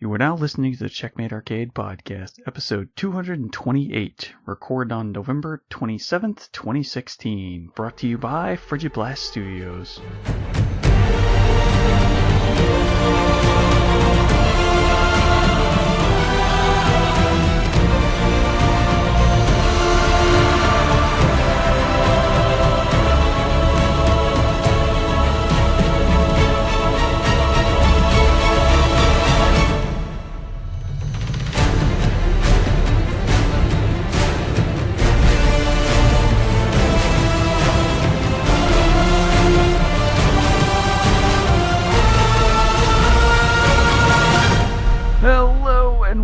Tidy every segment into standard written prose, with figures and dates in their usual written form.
You are now listening to the Checkmate Arcade Podcast, episode 228, recorded on November 27th, 2016, brought to you by Frigid Blast Studios.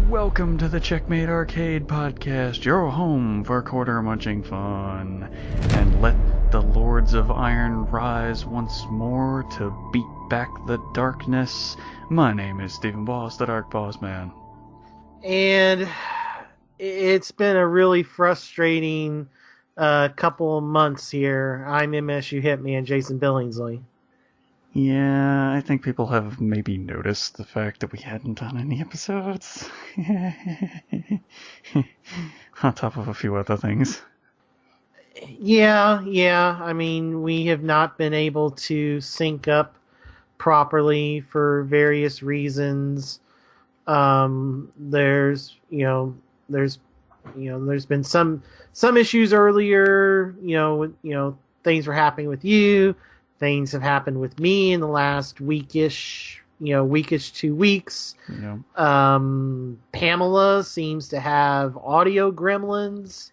Welcome to the Checkmate Arcade Podcast, your home for quarter-munching fun. And let the Lords of Iron rise once more to beat back the darkness. My name is Stephen Boss, the Dark Boss Man. And it's been a really frustrating couple of months here. I'm MSU Hitman, Jason Billingsley. Yeah, I think people have maybe noticed the fact that we hadn't done any episodes. On top of a few other things. Yeah. I mean, we have not been able to sync up properly for various reasons. There's been some issues earlier. Things were happening with you. Things have happened with me in the last weekish 2 weeks. Yeah. Pamela seems to have audio gremlins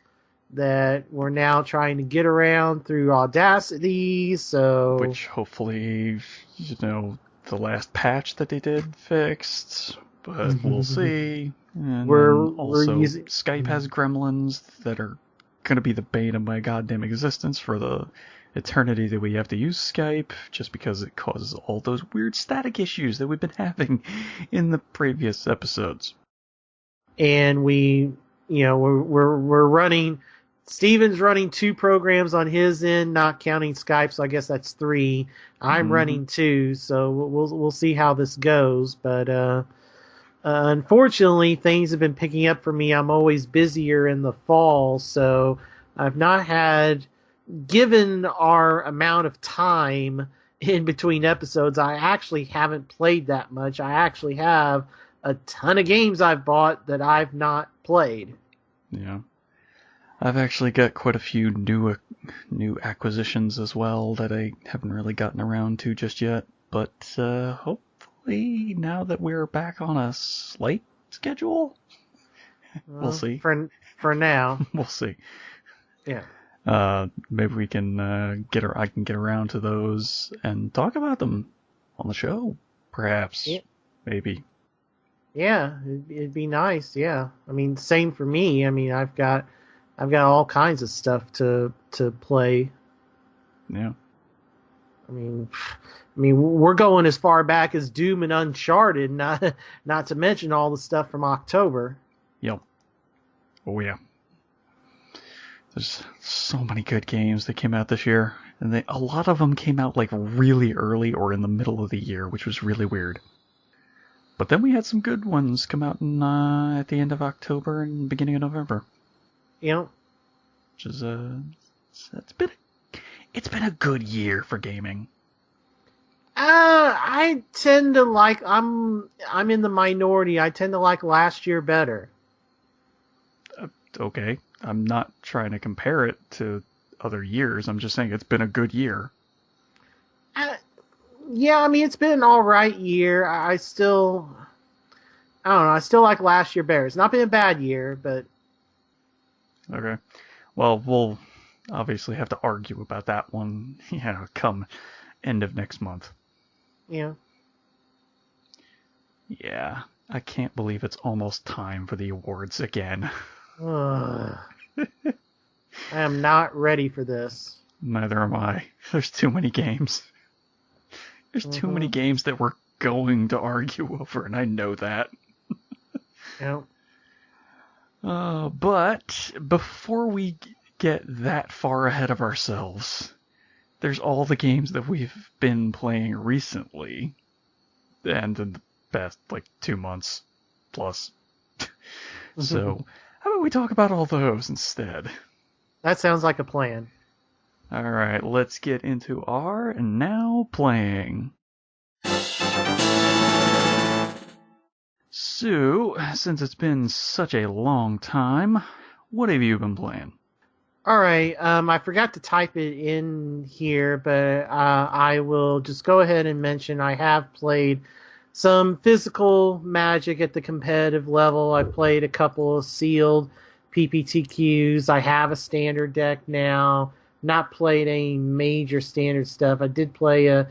that we're now trying to get around through Audacity. So, which hopefully, the last patch that they did fixed, but we'll see. And we're using Skype has gremlins that are going to be the bane of my goddamn existence for the eternity that we have to use Skype, just because it causes all those weird static issues that we've been having in the previous episodes. And we're running. Steven's running 2 programs on his end, not counting Skype, so I guess that's 3. I'm running 2, so we'll see how this goes. But unfortunately, things have been picking up for me. I'm always busier in the fall, so I've not had. Given our amount of time in between episodes, I actually haven't played that much. I actually have a ton of games I've bought that I've not played. Yeah. I've actually got quite a few new acquisitions as well that I haven't really gotten around to just yet. But hopefully, now that we're back on a slight schedule, we'll see. For now. We'll see. Yeah. Maybe we can I can get around to those and talk about them on the show, perhaps. Yeah. Maybe. Yeah, it'd be nice. Yeah, I mean, same for me. I mean, I've got all kinds of stuff to play. Yeah. I mean, we're going as far back as Doom and Uncharted, not to mention all the stuff from October. Yep. Oh yeah. There's so many good games that came out this year, and a lot of them came out like really early or in the middle of the year, which was really weird. But then we had some good ones come out at the end of October and beginning of November. Yeah. Which is it's been a good year for gaming. I tend to like. I'm in the minority. I tend to like last year better. Okay. I'm not trying to compare it to other years. I'm just saying it's been a good year. Yeah, I mean, it's been an alright year. I don't know. I still like last year better. It's not been a bad year, but... Okay. Well, we'll obviously have to argue about that one, come end of next month. Yeah. Yeah. I can't believe it's almost time for the awards again. I am not ready for this. Neither am I. There's too many games. There's too many games that we're going to argue over, and I know that. Yeah. But before we get that far ahead of ourselves, there's all the games that we've been playing recently, and in the past, 2 months, Plus. So, how about we talk about all those instead? That sounds like a plan. Alright, let's get into our now playing. So, since it's been such a long time, what have you been playing? All right. I forgot to type it in here, but I will just go ahead and mention I have played some physical Magic at the competitive level. I played a couple of sealed PPTQs. I have a standard deck now. Not played any major standard stuff. I did play a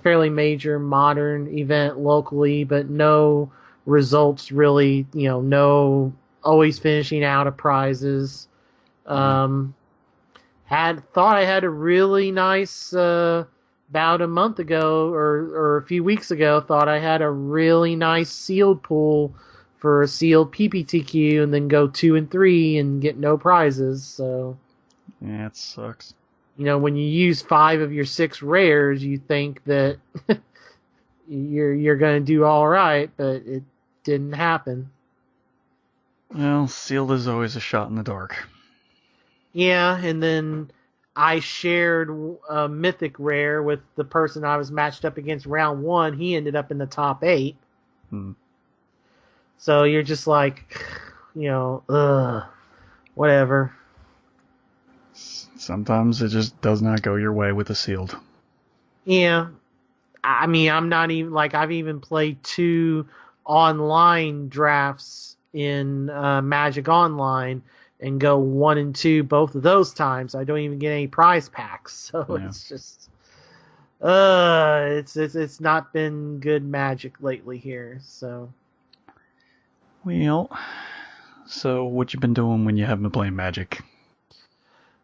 fairly major modern event locally, but no results really. No always finishing out of prizes. Thought I had a really nice about a month ago or a few weeks ago. Thought I had a really nice sealed pool for a sealed PPTQ, and then go 2 and 3 and get no prizes. So yeah, it sucks. When you use 5 of your 6 rares, you think that you're going to do all right, but it didn't happen. Well, sealed is always a shot in the dark. Yeah, and then I shared a mythic rare with the person I was matched up against round 1. He ended up in the top 8. So you're just like, whatever. Sometimes it just does not go your way with the sealed. Yeah. I mean, I'm not even, I've even played 2 online drafts in Magic Online, and go 1 and 2 both of those times. I don't even get any prize packs, so yeah. It's just it's not been good Magic lately here. So, well, so what you been doing when you haven't been playing Magic?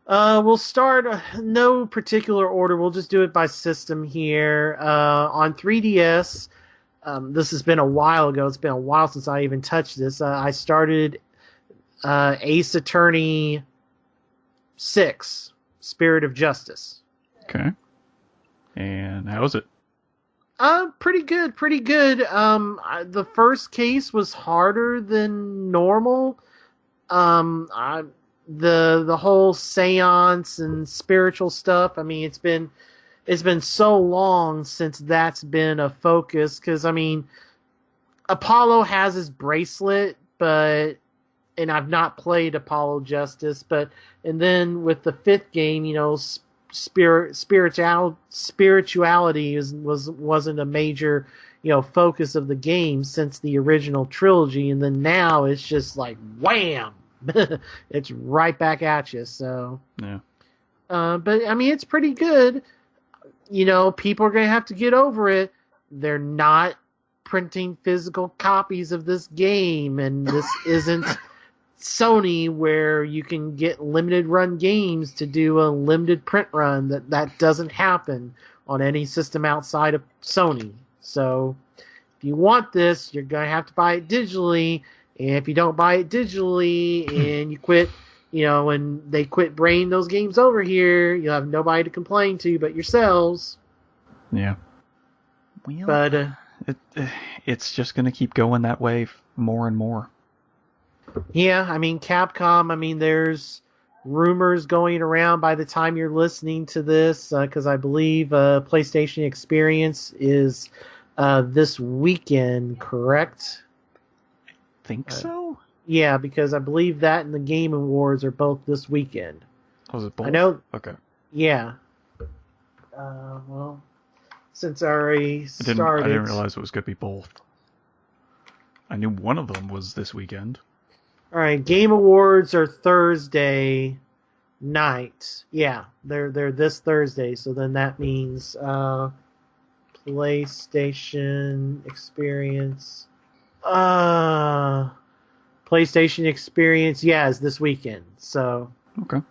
We'll start no particular order. We'll just do it by system here. On 3DS, this has been a while ago. It's been a while since I even touched this. I started Ace Attorney 6, Spirit of Justice. Okay. And how is it? Pretty good. The first case was harder than normal. The whole seance and spiritual stuff. I mean, it's been so long since that's been a focus. Because I mean, Apollo has his bracelet, and I've not played Apollo Justice, and then with the 5th game, spirituality wasn't a major, focus of the game since the original trilogy, and then now it's just like wham, it's right back at you. So yeah, but I mean, it's pretty good. People are gonna have to get over it. They're not printing physical copies of this game, and this isn't Sony, where you can get limited run games to do a limited print run. That doesn't happen on any system outside of Sony. So if you want this, you're going to have to buy it digitally. And if you don't buy it digitally and you quit, and they quit bringing those games over here, you'll have nobody to complain to but yourselves. Yeah. Well, but it's just going to keep going that way more and more. Yeah, I mean, Capcom, there's rumors going around by the time you're listening to this, because I believe PlayStation Experience is this weekend, correct? I think so. Yeah, because I believe that and the Game Awards are both this weekend. Oh, is it both? I know. Okay. Yeah. Well, since I already started... I didn't realize it was going to be both. I knew one of them was this weekend. All right, Game Awards are Thursday night. Yeah, they're this Thursday, so then that means PlayStation Experience. PlayStation Experience, yeah, is this weekend. So okay.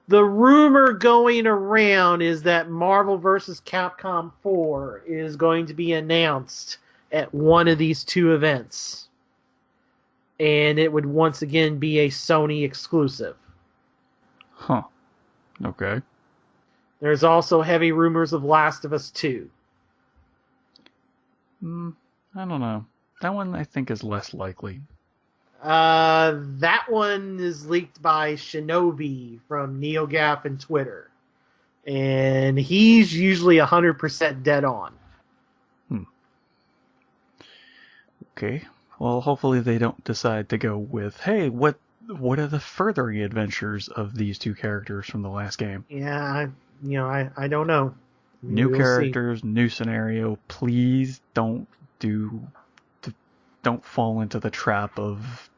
The rumor going around is that Marvel vs. Capcom 4 is going to be announced at one of these 2 events. And it would once again be a Sony exclusive. Huh. Okay. There's also heavy rumors of Last of Us 2. I don't know. That one I think is less likely. That one is leaked by Shinobi from NeoGAF and Twitter. And he's usually 100% dead on. Okay. Well, hopefully they don't decide to go with, hey, what are the furthering adventures of these two characters from the last game? Yeah, I don't know. New characters, new scenario. Please don't fall into the trap of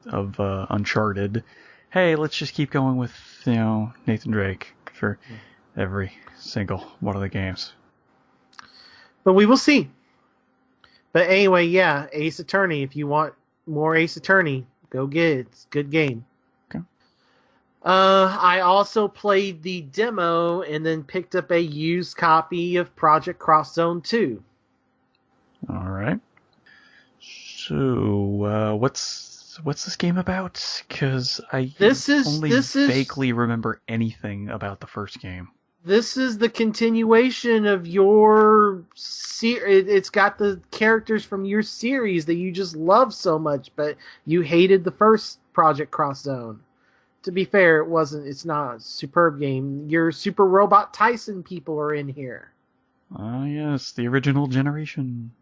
Uncharted. Hey, let's just keep going with Nathan Drake for every single one of the games. But we will see. But anyway, yeah, Ace Attorney. If you want more Ace Attorney, go get it. It's a good game. Okay. I also played the demo and then picked up a used copy of Project Cross Zone 2. All right. So, what's this game about? Because I only vaguely remember anything about the first game. This is the continuation of your it's got the characters from your series that you just love so much, but you hated the first Project Cross Zone. To be fair, it's not a superb game. Your Super Robot Tyson people are in here. Yes, the original generation.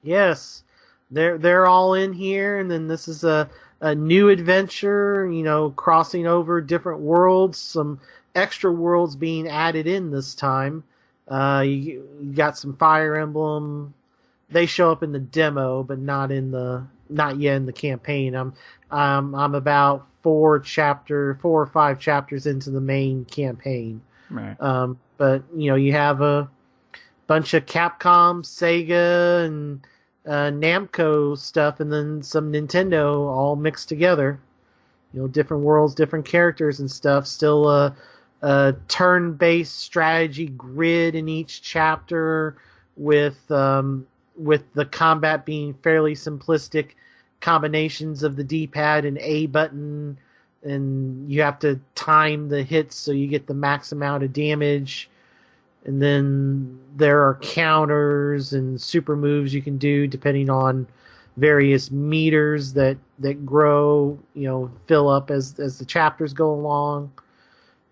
Yes. They're all in here, and then this is a new adventure, crossing over different worlds, some extra worlds being added in this time. You got some Fire Emblem. They show up in the demo, but not yet in the campaign. I'm about 4 or 5 chapters into the main campaign. Right. But you have a bunch of Capcom, Sega, and Namco stuff, and then some Nintendo all mixed together. Different worlds, different characters and stuff. Still a turn-based strategy grid in each chapter, with the combat being fairly simplistic combinations of the D-pad and A button, and you have to time the hits so you get the max amount of damage. And then there are counters and super moves you can do depending on various meters that grow, fill up as the chapters go along.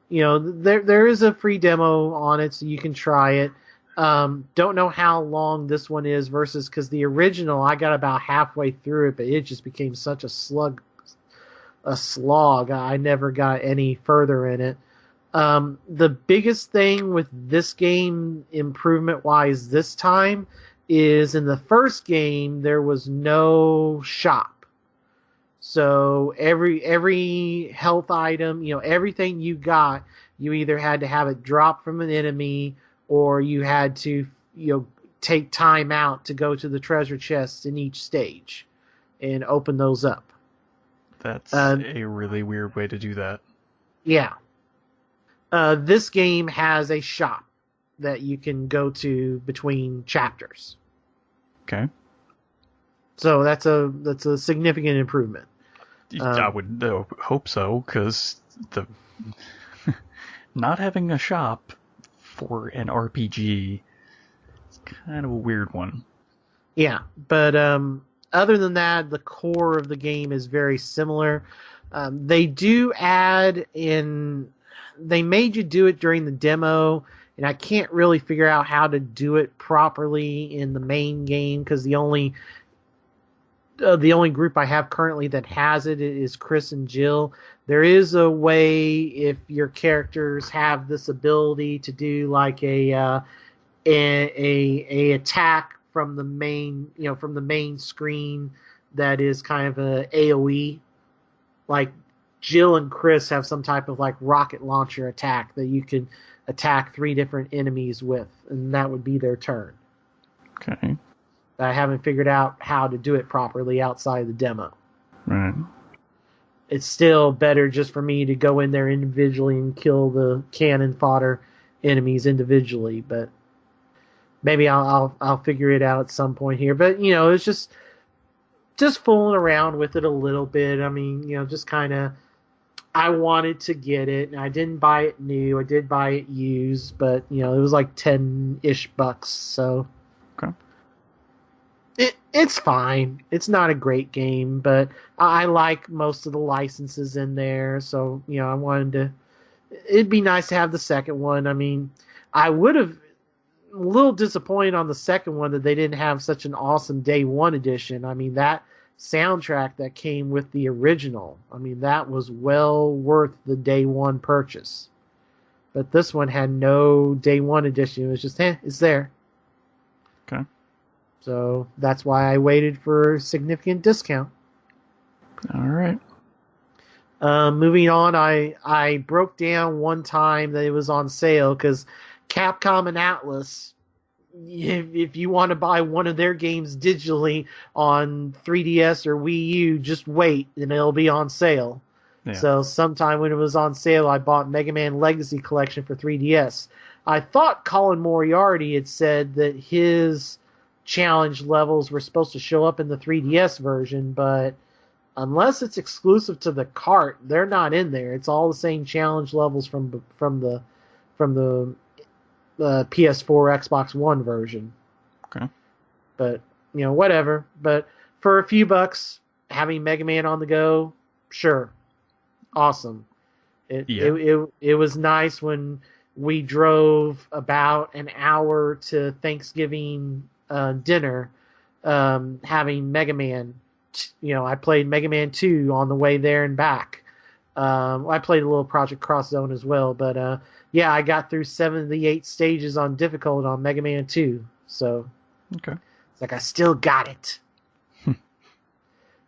There is a free demo on it, so you can try it. Don't know how long this one is because the original, I got about halfway through it, but it just became such a slog. I never got any further in it. The biggest thing with this game, improvement-wise this time, is in the first game, there was no shop. So every health item, everything you got, you either had to have it drop from an enemy, or you had to, take time out to go to the treasure chests in each stage and open those up. That's a really weird way to do that. Yeah. This game has a shop that you can go to between chapters. Okay. So that's a significant improvement. I would hope so, because the not having a shop for an RPG is kind of a weird one. Yeah, but other than that, the core of the game is very similar. They do add in. They made you do it during the demo, and I can't really figure out how to do it properly in the main game because the only group I have currently that has it is Chris and Jill. There is a way, if your characters have this ability, to do like a attack from the main screen that is kind of a AoE. Like Jill and Chris have some type of like rocket launcher attack that you could attack 3 different enemies with, and that would be their turn. Okay. I haven't figured out how to do it properly outside the demo. Right. It's still better just for me to go in there individually and kill the cannon fodder enemies individually, but maybe I'll figure it out at some point here. But it's just fooling around with it a little bit. I mean, just kind of, I wanted to get it, and I didn't buy it new. I did buy it used, but it was like $10-ish. So okay. It's fine. It's not a great game, but I like most of the licenses in there. So, I wanted to. It'd be nice to have the second one. I mean, I would have a little disappointed on the second one that they didn't have such an awesome day one edition. I mean, that soundtrack that came with the original, I mean, that was well worth the day one purchase. But this one had no day one edition. It was just, it's there. Okay. So that's why I waited for a significant discount. All right. Moving on, I broke down one time that it was on sale because Capcom and Atlas, if you want to buy one of their games digitally on 3DS or Wii U, just wait and it'll be on sale. Yeah. So sometime when it was on sale, I bought Mega Man Legacy Collection for 3DS. I thought Colin Moriarty had said that his challenge levels were supposed to show up in the 3DS version, but unless it's exclusive to the cart, they're not in there. It's all the same challenge levels from the PS4, Xbox One version. Okay. But whatever. But for a few bucks, having Mega Man on the go, sure, awesome. It was nice when we drove about an hour to Thanksgiving dinner, having Mega Man. I played Mega Man 2 on the way there and back. I played a little Project Cross Zone as well, but I got through 7 of the 8 stages on difficult on Mega Man 2. So okay, it's like I still got it.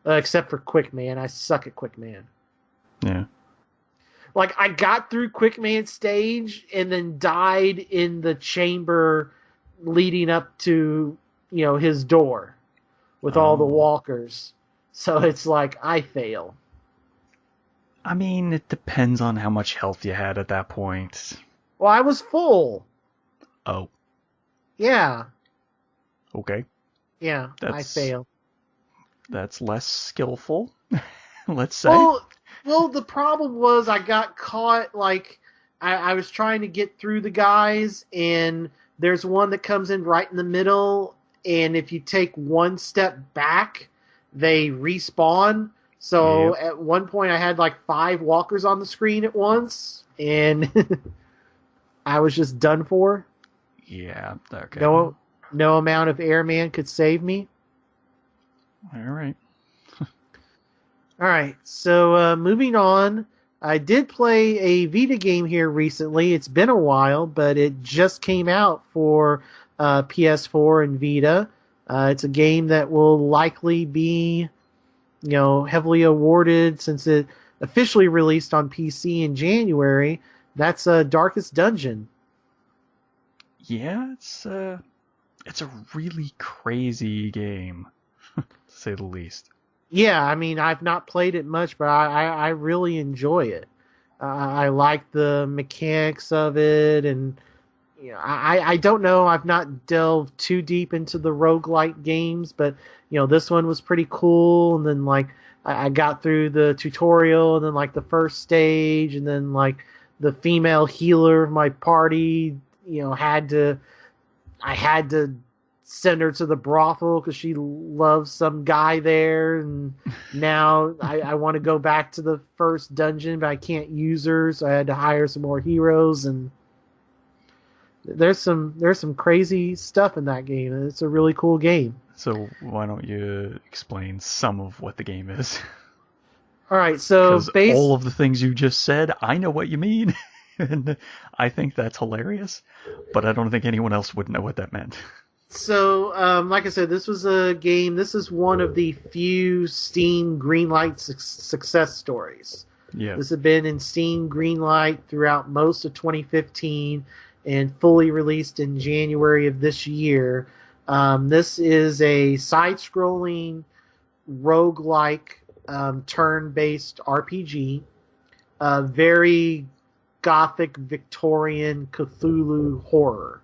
Except for Quick Man, I suck at Quick Man. Yeah. Like I got through Quick Man stage and then died in the chamber leading up to his door with all the walkers. So it's like I fail. I mean, it depends on how much health you had at that point. Well, I was full. Oh. Yeah. Okay. Yeah, I fail. That's less skillful, let's say. Well, the problem was I got caught, like, I was trying to get through the guys, and there's one that comes in right in the middle, and if you take one step back, they respawn. So At one point I had like 5 walkers on the screen at once, and I was just done for. Yeah, okay. No amount of airman could save me. All right. All right, so moving on. I did play a Vita game here recently. It's been a while, but it just came out for PS4 and Vita. It's a game that will likely be, heavily awarded since it officially released on PC in January. That's Darkest Dungeon. Yeah, it's a really crazy game, to say the least. Yeah, I mean, I've not played it much, but I really enjoy it. I like the mechanics of it, and I don't know. I've not delved too deep into the roguelike games, but this one was pretty cool. And then like I got through the tutorial, and then like the first stage, and then like the female healer of my party, I had to send her to the brothel because she loves some guy there, and now I want to go back to the first dungeon, but I can't use her, so I had to hire some more heroes. And there's some crazy stuff in that game. It's a really cool game. So why don't you explain some of what the game is? All right, so all of the things you just said, I know what you mean, and I think that's hilarious, but I don't think anyone else would know what that meant. So, like I said, this was a game. This is one of the few Steam Greenlight success stories. Yeah. This had been in Steam Greenlight throughout most of 2015 and fully released in January of this year. This is a side-scrolling roguelike turn-based RPG. Very gothic Victorian Cthulhu horror.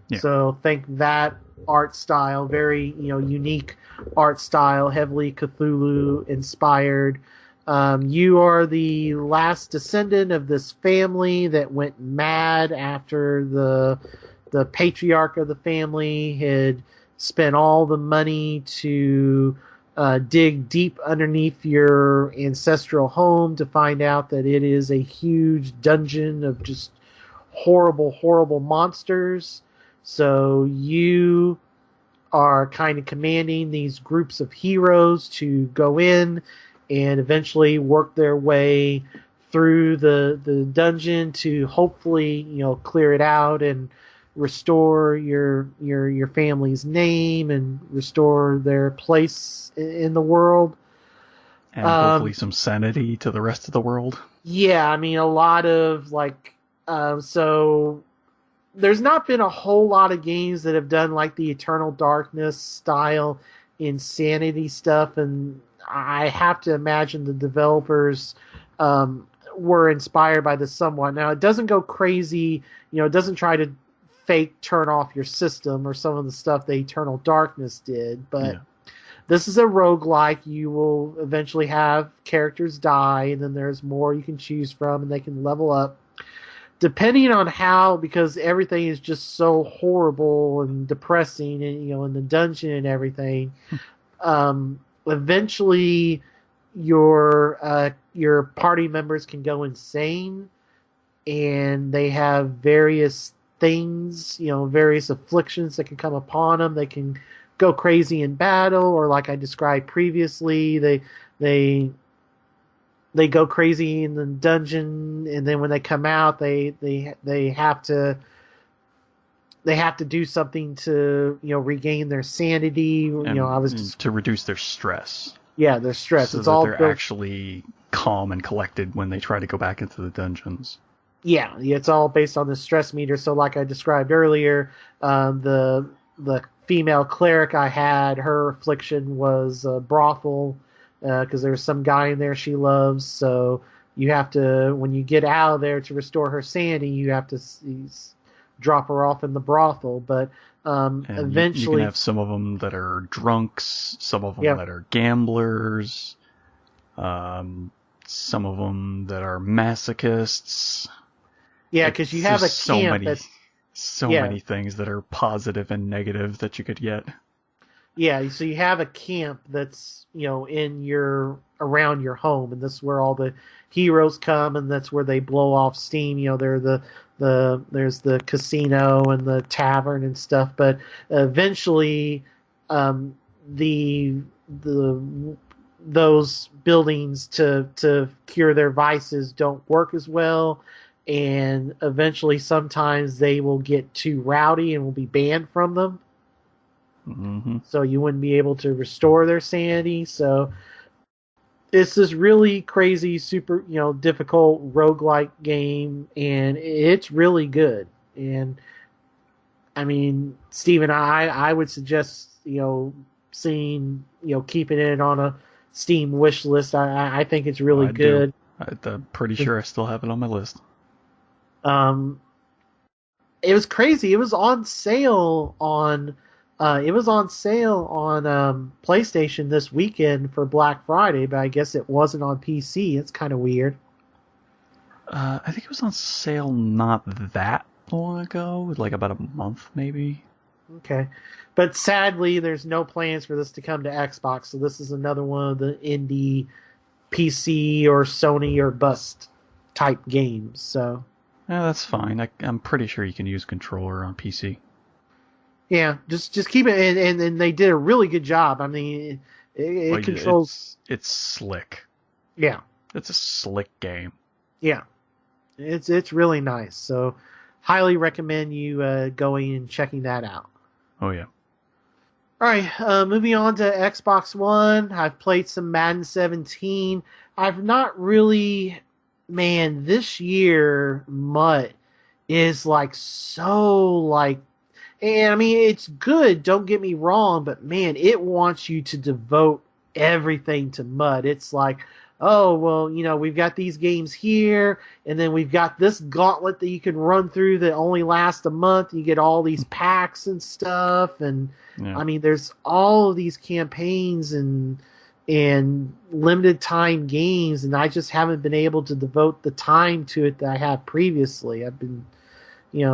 Yeah. So think that art style, very unique art style, heavily Cthulhu inspired. You are the last descendant of this family that went mad after the patriarch of the family had spent all the money to dig deep underneath your ancestral home to find out that it is a huge dungeon of just horrible, horrible monsters. So you are kind of commanding these groups of heroes to go in and eventually work their way through the dungeon to hopefully, clear it out and restore your family's name and restore their place in the world. And hopefully some sanity to the rest of the world. Yeah, I mean, a lot of, so there's not been a whole lot of games that have done, the Eternal Darkness style insanity stuff, and I have to imagine the developers were inspired by this somewhat. Now, it doesn't go crazy, it doesn't try to fake turn off your system or some of the stuff the Eternal Darkness did, but this is a roguelike. You will eventually have characters die, and then there's more you can choose from, and they can level up. Depending on how, because everything is just so horrible and depressing, and in the dungeon and everything, eventually your party members can go insane, and they have various things, various afflictions that can come upon them. They can go crazy in battle, or like I described previously, they go crazy in the dungeon, and then when they come out, they have to do something to regain their sanity. To reduce their stress. Yeah, their stress. So that they're actually calm and collected when they try to go back into the dungeons. Yeah, it's all based on the stress meter. So like I described earlier, the female cleric I had, her affliction was brothel, because there's some guy in there she loves. So you have to, when you get out of there to restore her sanity, you have to drop her off in the brothel. But eventually... You can have some of them that are drunks, some of them that are gamblers, some of them that are masochists. Yeah, because you have a camp many things that are positive and negative that you could get. Yeah, so you have a camp that's around your home, and this is where all the heroes come, and that's where they blow off steam. They're there's the casino and the tavern and stuff, but eventually, those buildings to cure their vices don't work as well. And eventually, sometimes they will get too rowdy and will be banned from them. Mm-hmm. So you wouldn't be able to restore their sanity. So it's this really crazy, super, difficult roguelike game, and it's really good. And I mean, Steven, I would suggest, seeing, keeping it on a Steam wish list. I think it's really good. I'm pretty sure I still have it on my list. It was crazy. It was on sale on PlayStation this weekend for Black Friday, but I guess it wasn't on PC. It's kind of weird. I think it was on sale not that long ago, like about a month maybe. Okay. But sadly, there's no plans for this to come to Xbox, so this is another one of the indie PC or Sony or bust type games. So yeah, that's fine. I'm pretty sure you can use controller on PC. Yeah, just keep it, and they did a really good job. I mean, it controls. It's slick. Yeah, it's a slick game. Yeah, it's really nice. So, highly recommend you going and checking that out. Oh yeah. All right, moving on to Xbox One. I've played some Madden 17. I've not really. Man, this year, MUT is and I mean, it's good, don't get me wrong, but man, it wants you to devote everything to MUT. It's like, oh, well, we've got these games here, and then we've got this gauntlet that you can run through that only lasts a month. You get all these packs and stuff, and I mean, there's all of these campaigns and limited time games, and I just haven't been able to devote the time to it that I have previously. I've been,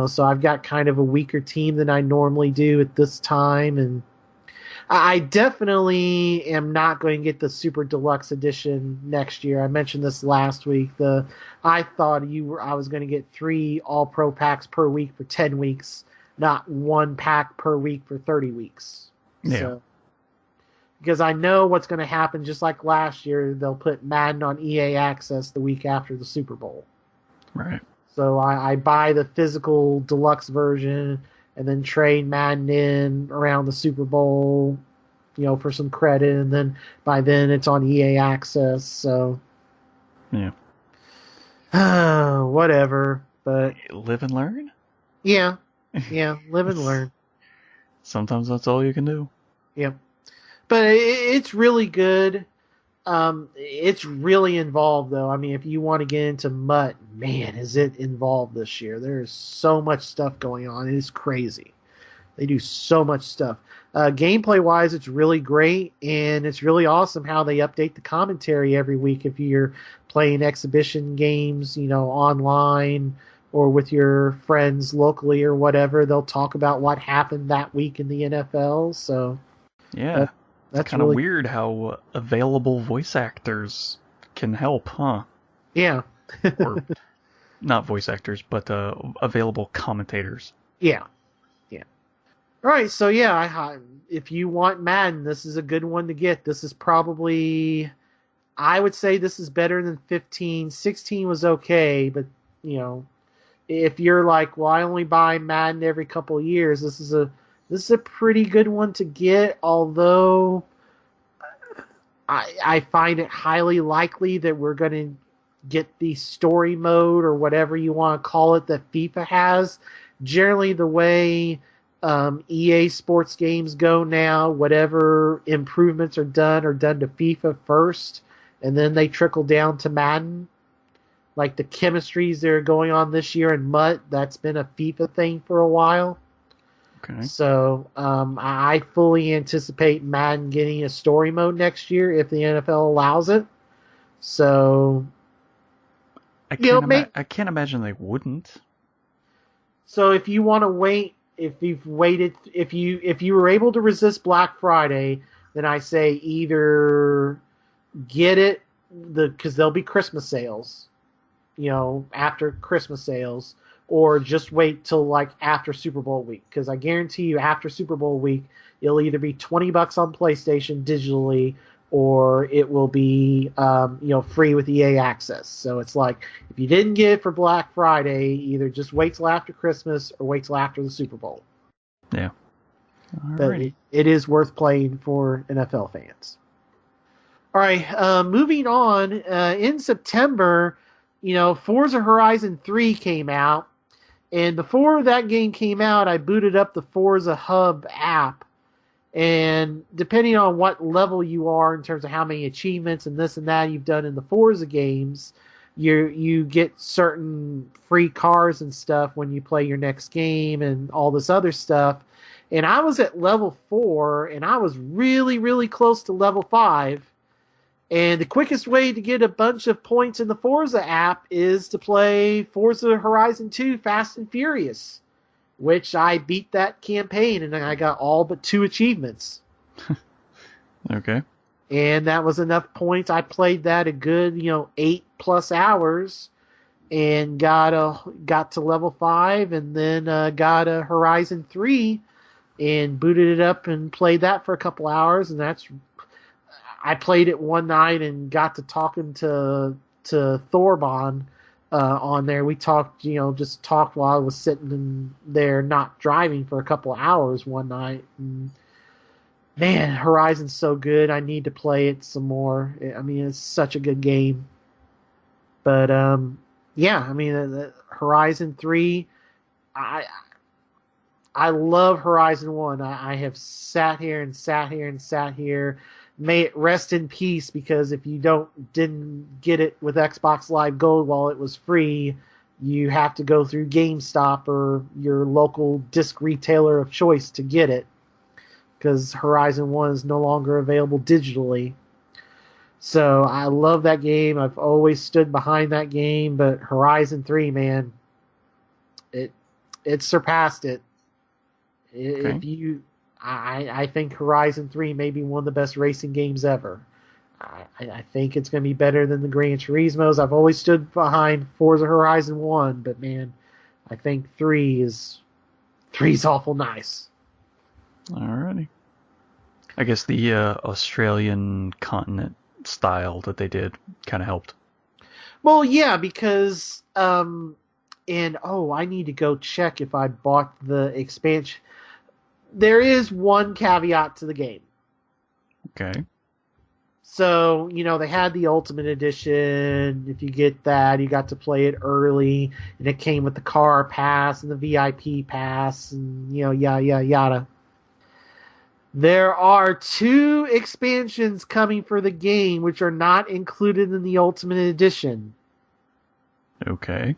so I've got kind of a weaker team than I normally do at this time, and I definitely am not going to get the Super Deluxe Edition next year. I mentioned this last week. I thought I was going to get 3 All Pro packs per week for 10 weeks, not 1 pack per week for 30 weeks. Yeah. So, because I know what's going to happen. Just like last year, they'll put Madden on EA Access the week after the Super Bowl. Right. So I buy the physical deluxe version and then trade Madden in around the Super Bowl, for some credit, and then by then it's on EA Access. So yeah, whatever. But live and learn. Yeah, live and learn. Sometimes that's all you can do. Yep. But it's really good. It's really involved, though. I mean, if you want to get into MUT, man, is it involved this year. There's so much stuff going on. It is crazy. They do so much stuff. Gameplay-wise, it's really great, and it's really awesome how they update the commentary every week if you're playing exhibition games, online or with your friends locally or whatever. They'll talk about what happened that week in the NFL, so... Yeah. That's kind of really weird how available voice actors can help, huh? Yeah. Or not voice actors, but available commentators. Yeah. All right, so if you want Madden, this is a good one to get. This is probably, I would say this is better than 15. 16 was okay, but, if you're like, well, I only buy Madden every couple of years, this is a pretty good one to get, although I find it highly likely that we're going to get the story mode or whatever you want to call it that FIFA has. Generally, the way EA Sports games go now, whatever improvements are done to FIFA first, and then they trickle down to Madden. Like the chemistries that are going on this year in MUT, that's been a FIFA thing for a while. Okay. So I fully anticipate Madden getting a story mode next year if the NFL allows it. So I can't imagine they wouldn't. So if you want to wait, if you were able to resist Black Friday, then I say either get it because there'll be Christmas sales, after Christmas sales. Or just wait till like after Super Bowl week, because I guarantee you after Super Bowl week it'll either be $20 on PlayStation digitally, or it will be free with EA Access. So it's like if you didn't get it for Black Friday, either just wait till after Christmas or wait till after the Super Bowl. Yeah, but it is worth playing for NFL fans. All right, moving on. In September, Forza Horizon 3 came out. And before that game came out, I booted up the Forza Hub app. And depending on what level you are in terms of how many achievements and this and that you've done in the Forza games, you get certain free cars and stuff when you play your next game and all this other stuff. And I was at level 4, and I was really, really close to level 5. And the quickest way to get a bunch of points in the Forza app is to play Forza Horizon 2 Fast and Furious, which I beat that campaign, and I got all but 2 achievements. Okay. And that was enough points. I played that a good, 8+ hours, and got to level 5, and then got a Horizon 3, and booted it up and played that for a couple hours, and I played it one night and got to talking to Thorbon on there. We talked, just talked while I was sitting in there not driving for a couple of hours one night. And man, Horizon's so good. I need to play it some more. I mean, it's such a good game. But Horizon 3, I love Horizon 1. I have sat here. May it rest in peace, because if you didn't get it with Xbox Live Gold while it was free, you have to go through GameStop or your local disc retailer of choice to get it, because Horizon 1 is no longer available digitally. So I love that game. I've always stood behind that game, but Horizon 3, man, it surpassed it. Okay. I think Horizon 3 may be one of the best racing games ever. I think it's going to be better than the Gran Turismos. I've always stood behind Forza Horizon 1, but man, I think 3's awful nice. Alrighty. I guess the Australian continent style that they did kind of helped. Well, yeah, because and I need to go check if I bought the expansion. There is one caveat to the game. Okay. So, they had the Ultimate Edition. If you get that, you got to play it early, and it came with the car pass and the VIP pass, and, yada, yada, yada. There are 2 expansions coming for the game, which are not included in the Ultimate Edition. Okay.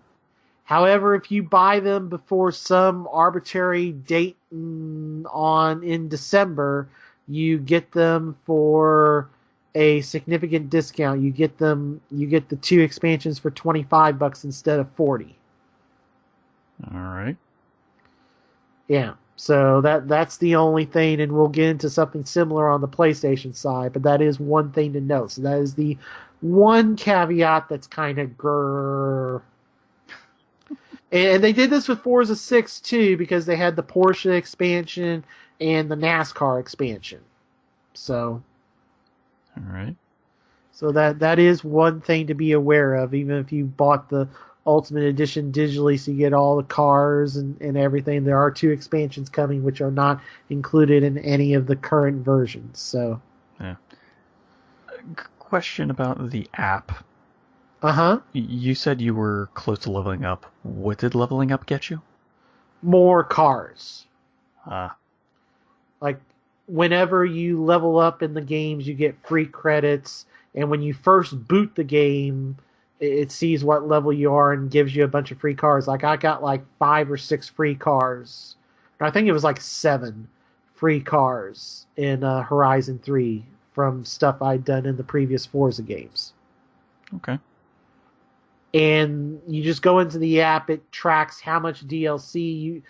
However, if you buy them before some arbitrary date in December, you get them for a significant discount. You get the 2 expansions for $25 instead of $40. All right. Yeah. So that's the only thing, and we'll get into something similar on the PlayStation side, but that is one thing to note. So that is the one caveat that's kind of grrr. And they did this with Forza 6 too, because they had the Porsche expansion and the NASCAR expansion. So, all right. So that is one thing to be aware of, even if you bought the Ultimate Edition digitally, so you get all the cars and everything. There are 2 expansions coming, which are not included in any of the current versions. So, yeah. Question about the app. Uh-huh. You said you were close to leveling up. What did leveling up get you? More cars. Ah. Like, whenever you level up in the games, you get free credits. And when you first boot the game, it sees what level you are and gives you a bunch of free cars. Like, I got like 5 or 6 free cars. I think it was like 7 free cars in Horizon 3 from stuff I'd done in the previous Forza games. Okay. And you just go into the app, it tracks how much DLC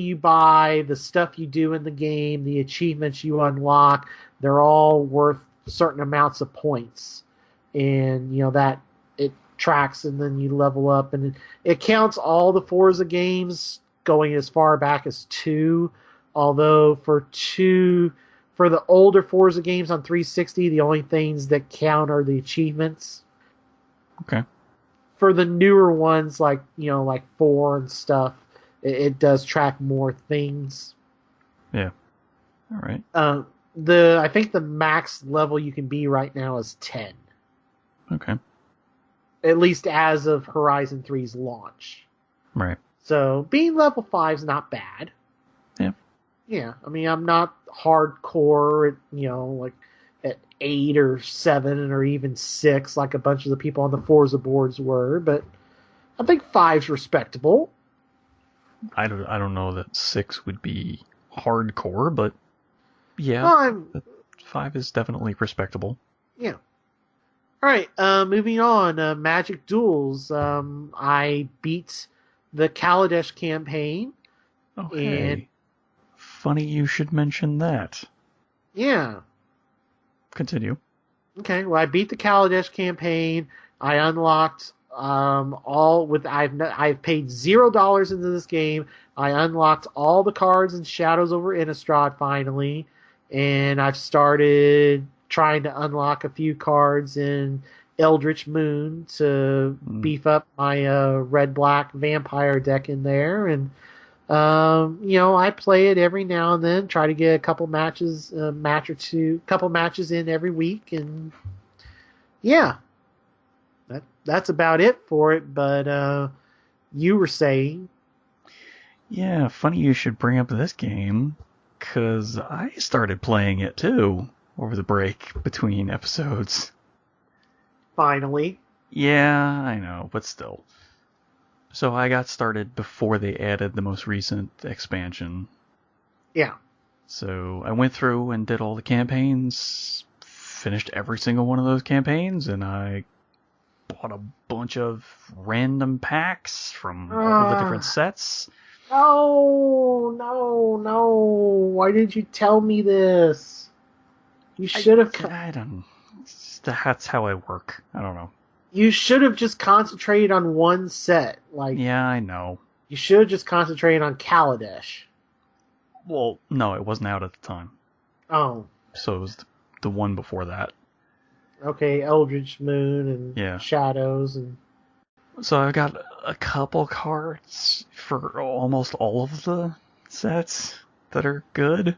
you buy, the stuff you do in the game, the achievements you unlock. They're all worth certain amounts of points. And, that it tracks, and then you level up. And it counts all the Forza games going as far back as 2. Although for the older Forza games on 360, the only things that count are the achievements. Okay. For the newer ones, like 4 and stuff, it does track more things. Yeah. All right. I think the max level you can be right now is 10. Okay. At least as of Horizon 3's launch. Right. So being level 5 is not bad. Yeah. Yeah. I mean, I'm not hardcore at, at 8 or 7 or even 6 like a bunch of the people on the Forza boards were, but I think 5's respectable. I don't know that 6 would be hardcore, but yeah, Well, 5 is definitely respectable. Yeah. All right, moving on. Magic Duels. I beat the Kaladesh campaign. Oh, hey. Funny you should mention that. Yeah. Continue. Okay, well, I beat the Kaladesh campaign. I unlocked I've paid $0 into this game. I unlocked all the cards in Shadows over Innistrad finally, and I've started trying to unlock a few cards in Eldritch Moon to beef up my red-black vampire deck in there. And I play it every now and then, try to get a couple matches, couple matches in every week, and yeah, that's about it for it. But you were saying, yeah, funny you should bring up this game, because I started playing it too over the break between episodes. Finally. Yeah, I know, but still. So I got started before they added the most recent expansion. Yeah. So I went through and did all the campaigns, finished every single one of those campaigns, and I bought a bunch of random packs from all the different sets. Oh, no. Why did you tell me this? You should have. I don't know. That's how I work. I don't know. You should have just concentrated on one set. Like, Yeah, I know. you should have just concentrated on Kaladesh. Well, no, it wasn't out at the time. Oh. So it was the one before that. Okay, Eldritch Moon and Shadows and. So I got a couple cards for almost all of the sets that are good,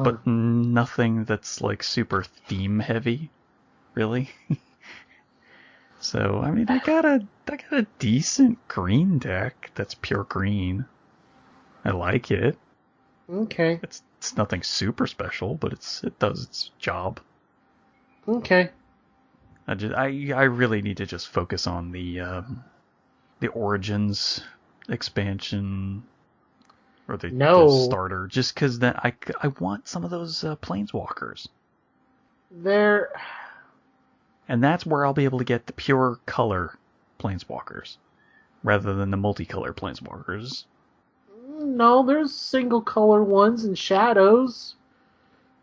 but nothing that's like super theme heavy, really. So I mean, I got a decent green deck that's pure green. I like it. Okay. It's nothing super special, but it does its job. Okay. I really need to just focus on the Origins expansion or the starter, just because then I want some of those Planeswalkers. And that's where I'll be able to get the pure color Planeswalkers rather than the multicolor Planeswalkers. No, there's single color ones in Shadows.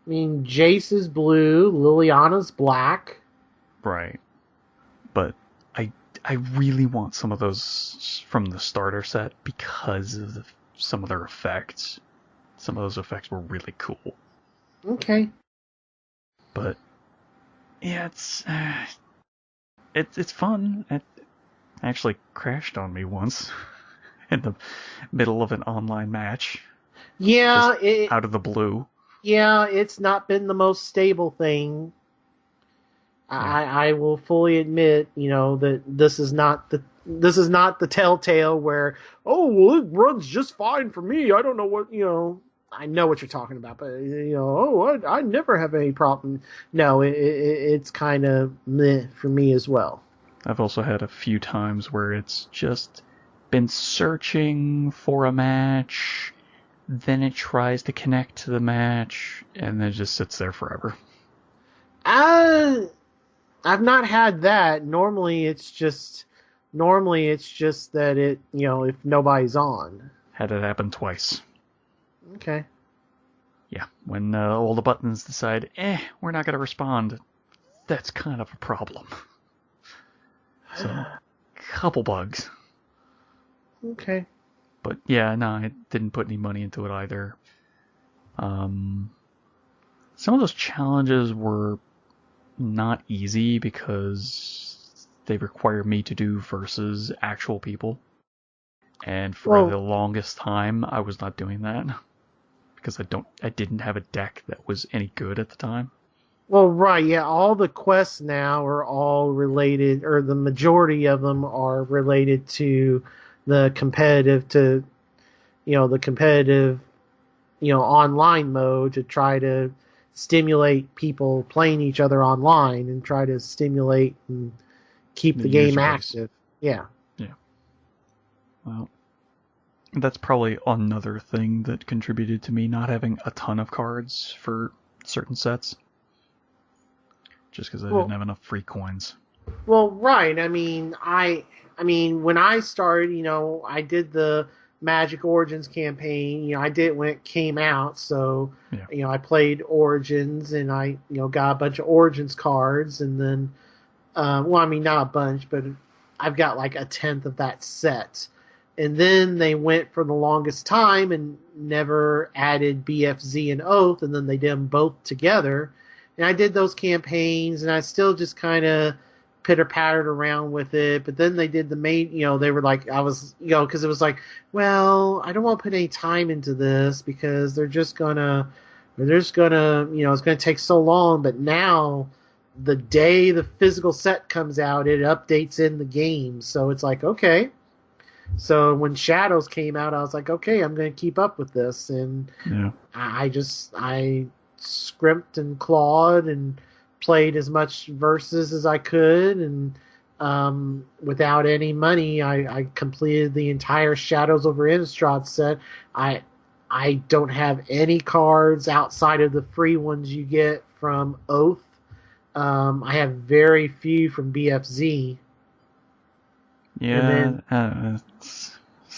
I mean, Jace is blue, Liliana's black. Right. But I really want some of those from the starter set because of some of their effects. Some of those effects were really cool. Okay. But yeah, it's fun. It actually crashed on me once in the middle of an online match. Yeah, out of the blue. Yeah, it's not been the most stable thing. Yeah. I will fully admit, that this is not the Telltale where, oh, well, it runs just fine for me. I don't know what, I know what you're talking about, but, I never have any problem. No, it's kind of meh for me as well. I've also had a few times where it's just been searching for a match, then it tries to connect to the match, and then it just sits there forever. I've not had that. Normally it's just that it, if nobody's on. Had it happen twice. Okay. Yeah, when all the buttons decide, we're not going to respond, that's kind of a problem. So, couple bugs. Okay. But yeah, no, I didn't put any money into it either. Some of those challenges were not easy because they require me to do versus actual people. And for the longest time, I was not doing that because I didn't have a deck that was any good at the time. Well, right, yeah, all the quests now are all related, or the majority of them are related to the competitive online mode to try to stimulate people playing each other online and try to stimulate and keep the game active. Yeah. Yeah. Well, that's probably another thing that contributed to me not having a ton of cards for certain sets. Just because I didn't have enough free coins. Well, right. I mean, when I started, I did the Magic Origins campaign. I did it when it came out, so I played Origins and I got a bunch of Origins cards, and then not a bunch, but I've got like a 10th of that set. And then they went for the longest time and never added BFZ and Oath, and then they did them both together. And I did those campaigns, and I still just kind of pitter-pattered around with it. But then they did the main, they were like, because it was like, well, I don't want to put any time into this because it's going to take so long. But now, the day the physical set comes out, it updates in the game. So it's like, okay. So when Shadows came out, I was like, okay, I'm going to keep up with this. And I scrimped and clawed and played as much versus as I could, and without any money, I completed the entire Shadows over Innistrad set. I don't have any cards outside of the free ones you get from Oath. I have very few from BFZ. Yeah,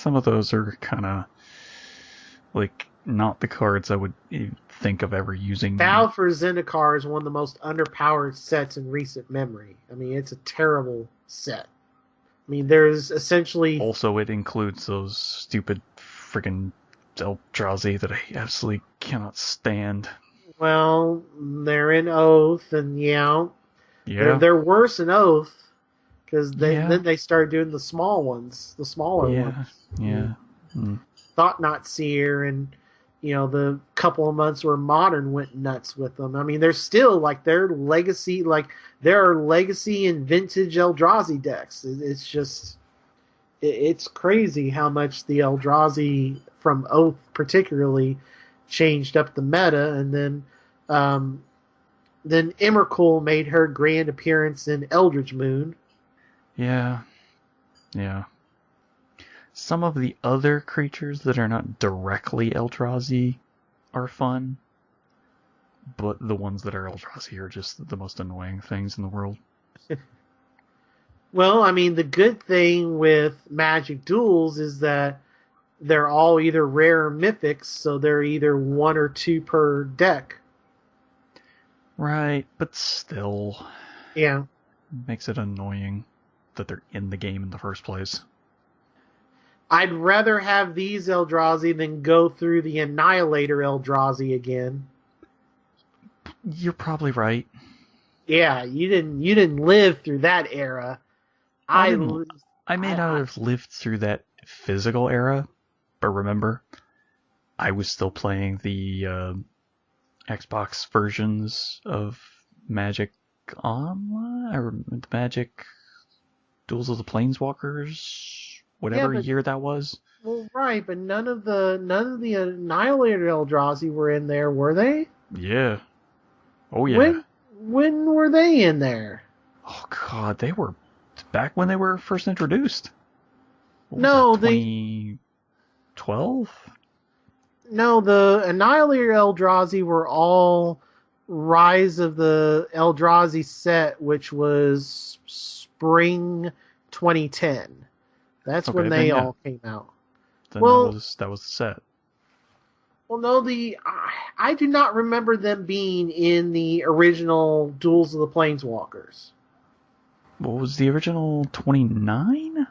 some of those are kind of like not the cards I would think of ever using. Battle for Zendikar is one of the most underpowered sets in recent memory. I mean, it's a terrible set. I mean, there's essentially... Also, it includes those stupid friggin' Eldrazi that I absolutely cannot stand. Well, they're in Oath, and they're worse in Oath, because then they started doing the small ones, the smaller ones. Yeah. Thought Not Seer, and the couple of months where Modern went nuts with them. I mean, they're still there are legacy and vintage Eldrazi decks. It's just it's crazy how much the Eldrazi from Oath particularly changed up the meta, and then Emrakul made her grand appearance in Eldritch Moon. Yeah. Some of the other creatures that are not directly Eldrazi are fun, but the ones that are Eldrazi are just the most annoying things in the world. Well, I mean, the good thing with Magic Duels is that they're all either rare or mythics, so they're either 1 or 2 per deck. Right, but still. Yeah. Makes it annoying that they're in the game in the first place. I'd rather have these Eldrazi than go through the Annihilator Eldrazi again. You're probably right. Yeah, you didn't live through that era. I may not have lived through that physical era, but remember, I was still playing the Xbox versions of Magic Online, or the Magic Duels of the Planeswalkers, whatever year that was. Well, right, but none of the Annihilator Eldrazi were in there, were they? Yeah. Oh yeah. When were they in there? Oh god, they were back when they were first introduced. No, 2012? No, the Annihilator Eldrazi were all Rise of the Eldrazi set, which was spring 2010. That's when they all came out. Then that was the set. Well, no, I do not remember them being in the original Duels of the Planeswalkers. What was the original 29?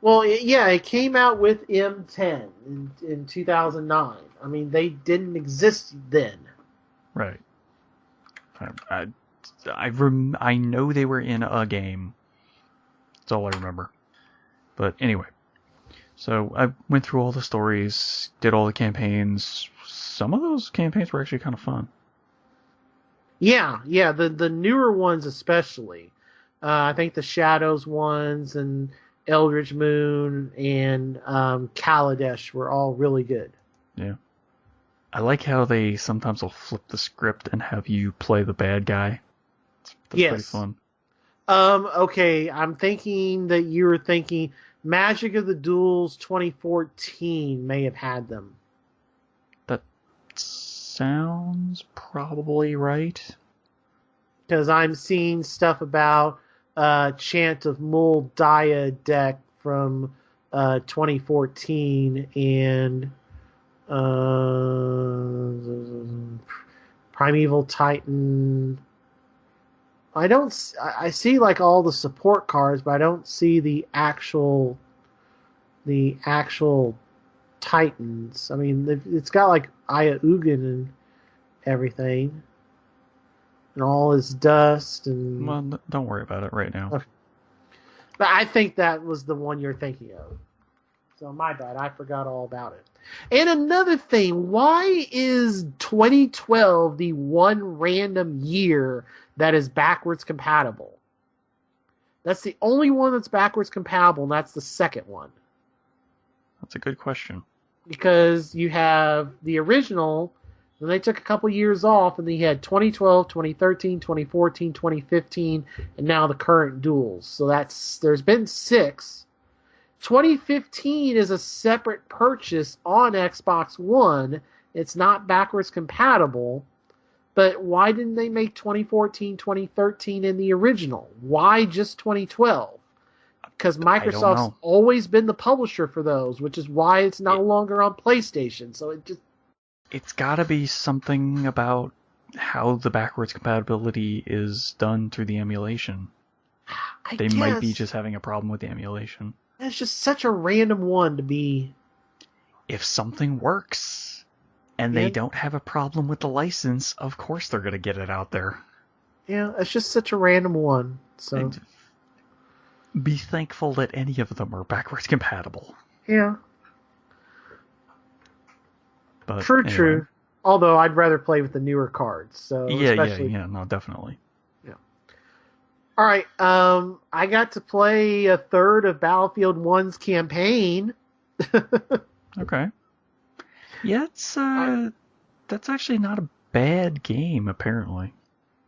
Well, yeah, it came out with M10 in 2009. I mean, they didn't exist then. Right. I know they were in a game. That's all I remember. But anyway, so I went through all the stories, did all the campaigns. Some of those campaigns were actually kind of fun. Yeah, the newer ones especially. I think the Shadows ones and Eldritch Moon and Kaladesh were all really good. Yeah. I like how they sometimes will flip the script and have you play the bad guy. That's pretty fun. Okay, I'm thinking that you were thinking Magic of the Duels 2014 may have had them. That sounds probably right. Because I'm seeing stuff about Chant of Mul Daya deck from 2014 and Primeval Titan. I see like all the support cards, but I don't see the actual Titans. I mean, it's got like Aya Ugin and everything, and all his dust and. Well, don't worry about it right now. Okay. But I think that was the one you're thinking of. So my bad, I forgot all about it. And another thing, why is 2012 the one random year that is backwards compatible? That's the only one that's backwards compatible, and that's the second one. That's a good question. Because you have the original, then they took a couple years off, and then you had 2012, 2013, 2014, 2015, and now the current Duels. So there's been 6. 2015 is a separate purchase on Xbox One. It's not backwards compatible. But why didn't they make 2014, 2013 in the original? Why just 2012? Because I don't Microsoft's know. always been the publisher for those, which is why it's no longer on PlayStation. So It's got to be something about how the backwards compatibility is done through the emulation. They might be just having a problem with the emulation. It's just such a random one to be. If something works and they don't have a problem with the license, of course they're going to get it out there. Yeah, it's just such a random one. So And be thankful that any of them are backwards compatible. Yeah. But True. Although I'd rather play with the newer cards. So no, definitely. Yeah. All right. I got to play a third of Battlefield 1's campaign. Okay. Yeah, that's actually not a bad game, apparently.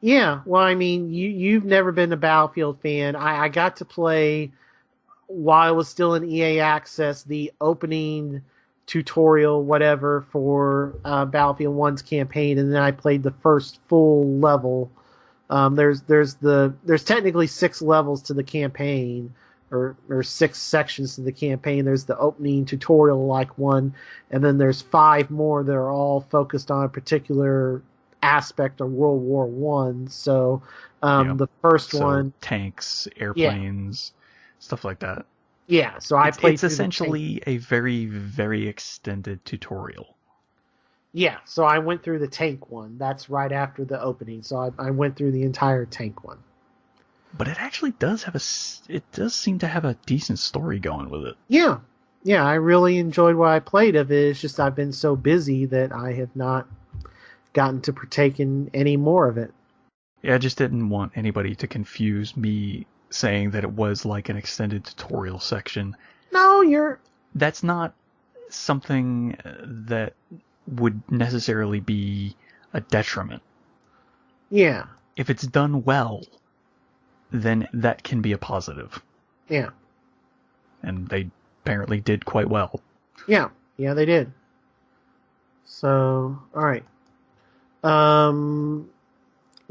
Yeah, well, I mean, you've never been a Battlefield fan. I got to play, while it was still in EA Access, the opening tutorial, whatever, for Battlefield 1's campaign, and then I played the first full level. There's technically 6 levels to the campaign, or 6 sections to the campaign. There's the opening tutorial like one, and then there's 5 more that are all focused on a particular aspect of World War One. So the first one, tanks, airplanes, stuff like that. Yeah, so I played. It's essentially a very, very extended tutorial. Yeah, so I went through the tank one. That's right after the opening. So I went through the entire tank one. But it actually does seem to have a decent story going with it. Yeah, I really enjoyed what I played of it. It's just I've been so busy that I have not gotten to partake in any more of it. Yeah, I just didn't want anybody to confuse me saying that it was like an extended tutorial section. No, that's not something that would necessarily be a detriment. Yeah. If it's done well, then that can be a positive. Yeah. And they apparently did quite well. Yeah, they did. So, all right.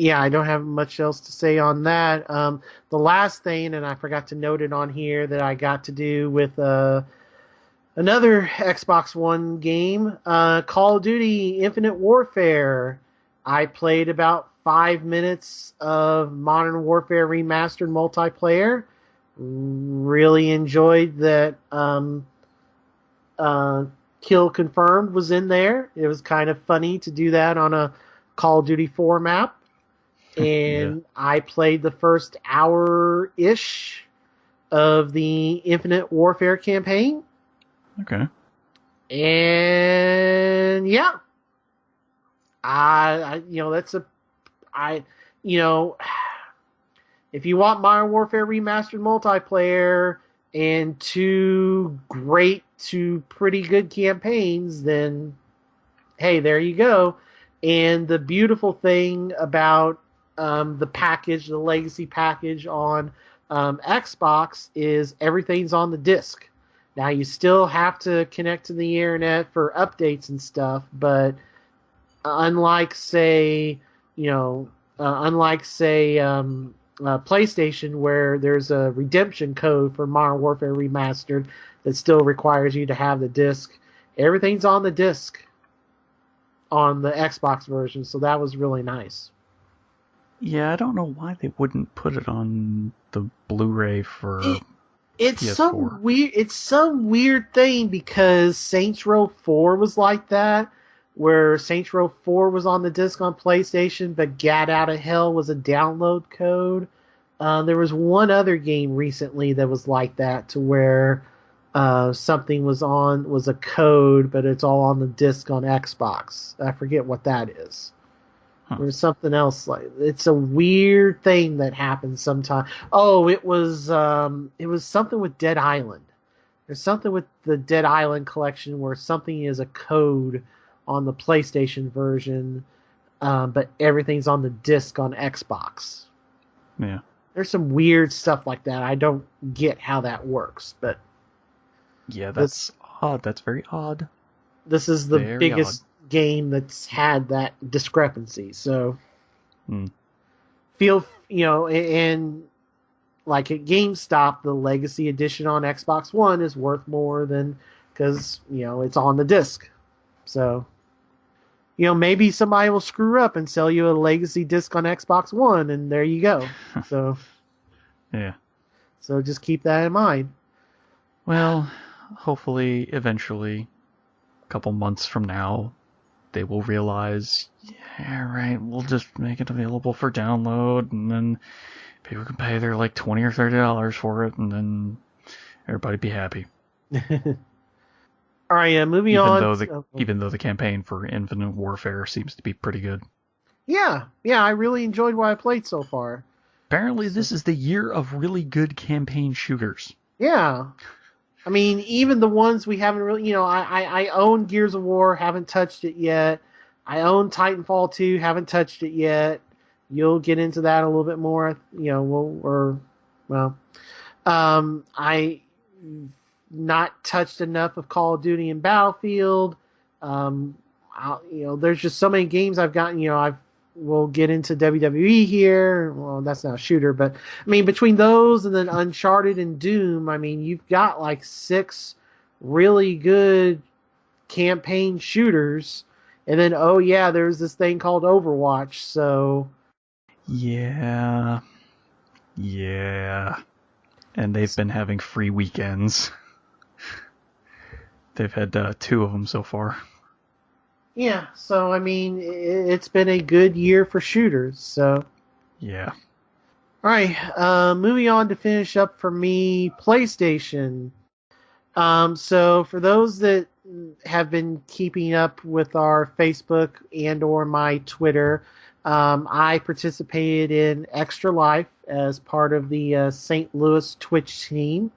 Yeah, I don't have much else to say on that. The last thing, and I forgot to note it on here, that I got to do with another Xbox One game, Call of Duty Infinite Warfare. I played about 5 minutes of Modern Warfare Remastered multiplayer. Really enjoyed that Kill Confirmed was in there. It was kind of funny to do that on a Call of Duty 4 map. And I played the first hour-ish of the Infinite Warfare campaign. Okay. And yeah. If you want Modern Warfare Remastered multiplayer and 2 great to pretty good campaigns, then hey, there you go. And the beautiful thing about the package, the legacy package on Xbox, is everything's on the disc. Now you still have to connect to the internet for updates and stuff, but unlike say PlayStation, where there's a redemption code for Modern Warfare Remastered that still requires you to have the disc, everything's on the disc on the Xbox version, so that was really nice. Yeah, I don't know why they wouldn't put it on the Blu-ray for it's PS4. It's some weird thing, because Saints Row 4 was like that, where Saints Row 4 was on the disc on PlayStation, but Gat Out of Hell was a download code. There was one other game recently that was like that, to where something was a code, but it's all on the disc on Xbox. I forget what that is. There's something else it's a weird thing that happens sometimes. Oh, it was something with Dead Island. There's something with the Dead Island collection where something is a code on the PlayStation version, but everything's on the disc on Xbox. Yeah. There's some weird stuff like that. I don't get how that works, but yeah, that's odd. That's very odd. This is the biggest game that's had that discrepancy. So feel, and like at GameStop, the Legacy Edition on Xbox One is worth more than, because, it's on the disc. So, maybe somebody will screw up and sell you a Legacy disc on Xbox One, and there you go. So, yeah. So just keep that in mind. Well, hopefully, eventually, a couple months from now, they will realize, yeah, right, we'll just make it available for download, and then people can pay their like $20 or $30 for it, and then everybody be happy. All right, moving on. Even though the campaign for Infinite Warfare seems to be pretty good. Yeah, I really enjoyed what I played so far. Apparently, this is the year of really good campaign shooters. Yeah. I mean, even the ones we haven't really, I own Gears of War, haven't touched it yet. I own Titanfall 2, haven't touched it yet. You'll get into that a little bit more, I not touched enough of Call of Duty and Battlefield. There's just so many games I've gotten, we'll get into WWE here. Well, that's not a shooter, but I mean, between those and then Uncharted and Doom, I mean, you've got like 6 really good campaign shooters. And then, there's this thing called Overwatch. So, yeah. And they've been having free weekends. They've had 2 of them so far. Yeah, so I mean, it's been a good year for shooters. So, yeah. All right, moving on to finish up for me, PlayStation. So for those that have been keeping up with our Facebook and or my Twitter, I participated in Extra Life as part of the St. Louis Twitch team.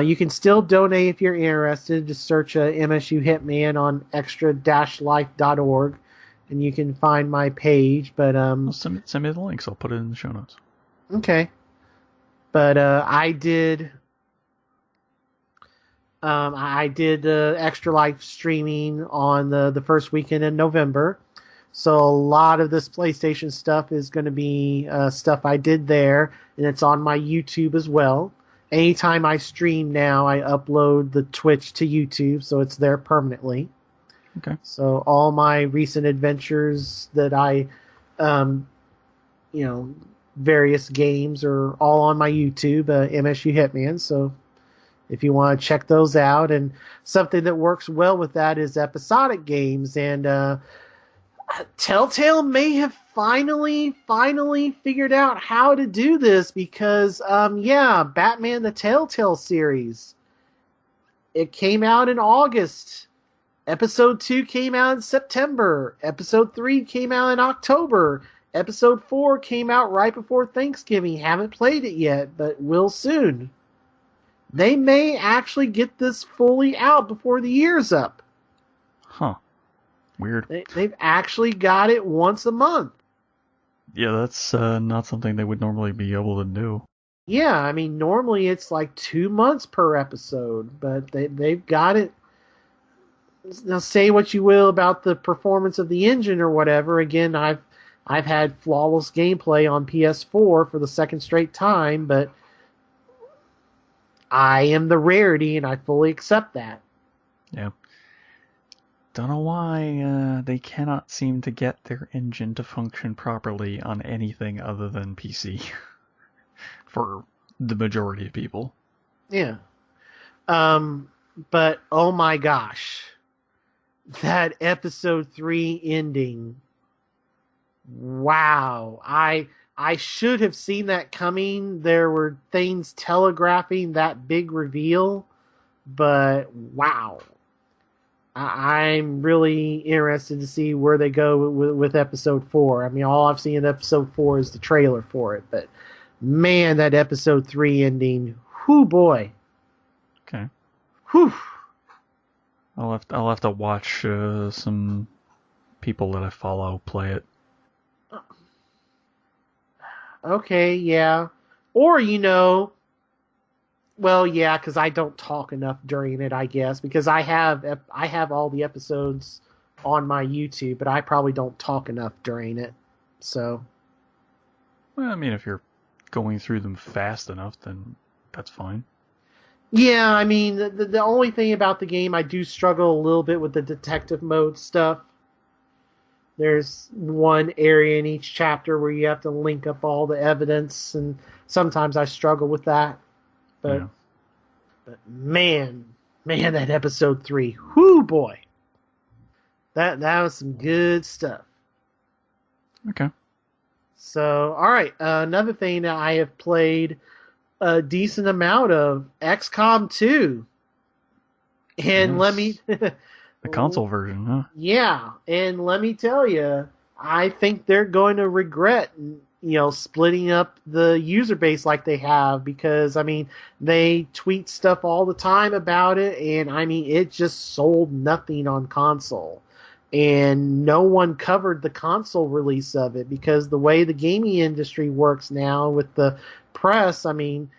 You can still donate if you're interested. Just search MSU Hitman on extra-life.org, and you can find my page. But send me the links. I'll put it in the show notes. Okay. But I did Extra Life streaming on the first weekend in November. So a lot of this PlayStation stuff is going to be stuff I did there, and it's on my YouTube as well. Anytime I stream now, I upload the Twitch to YouTube, so it's there permanently. Okay. So all my recent adventures that various games are all on my YouTube, MSU Hitman. So if you want to check those out, and something that works well with that is episodic games, and Telltale may have finally figured out how to do this, because Batman the Telltale series, it came out in August. Episode 2 came out in September. Episode 3 came out in October. Episode 4 came out right before Thanksgiving. Haven't played it yet, but will soon. They may actually get this fully out before the year's up. Huh. Weird. They've actually got it once a month. Yeah, that's not something they would normally be able to do. Yeah, I mean, normally it's like 2 months per episode, but they've got it. Now, say what you will about the performance of the engine or whatever. Again, I've had flawless gameplay on PS4 for the second straight time, but I am the rarity, and I fully accept that. Yeah. Don't know why they cannot seem to get their engine to function properly on anything other than PC for the majority of people. Yeah. But oh my gosh, that episode 3 ending. Wow. I should have seen that coming. There were things telegraphing that big reveal, but wow. I'm really interested to see where they go with episode 4. I mean, all I've seen in episode 4 is the trailer for it, but man, that episode 3 ending, whoo boy. Okay. Whew. I'll have to watch some people that I follow play it. Okay, yeah. Or, well, yeah, because I don't talk enough during it, I guess, because I have all the episodes on my YouTube, but I probably don't talk enough during it. So, Well, I mean, if you're going through them fast enough, then that's fine. Yeah, I mean, the only thing about the game, I do struggle a little bit with the detective mode stuff. There's one area in each chapter where you have to link up all the evidence, and sometimes I struggle with that. But, Yeah. but man, that episode 3, whoo boy, that was some good stuff. Okay. So, all right, another thing that I have played a decent amount of, XCom 2. And Yes. let me... The console version, huh? Yeah, and let me tell you, I think they're going to regret, splitting up the user base like they have, because, I mean, they tweet stuff all the time about it, and, I mean, it just sold nothing on console. And no one covered the console release of it, because the way the gaming industry works now with the press, I mean,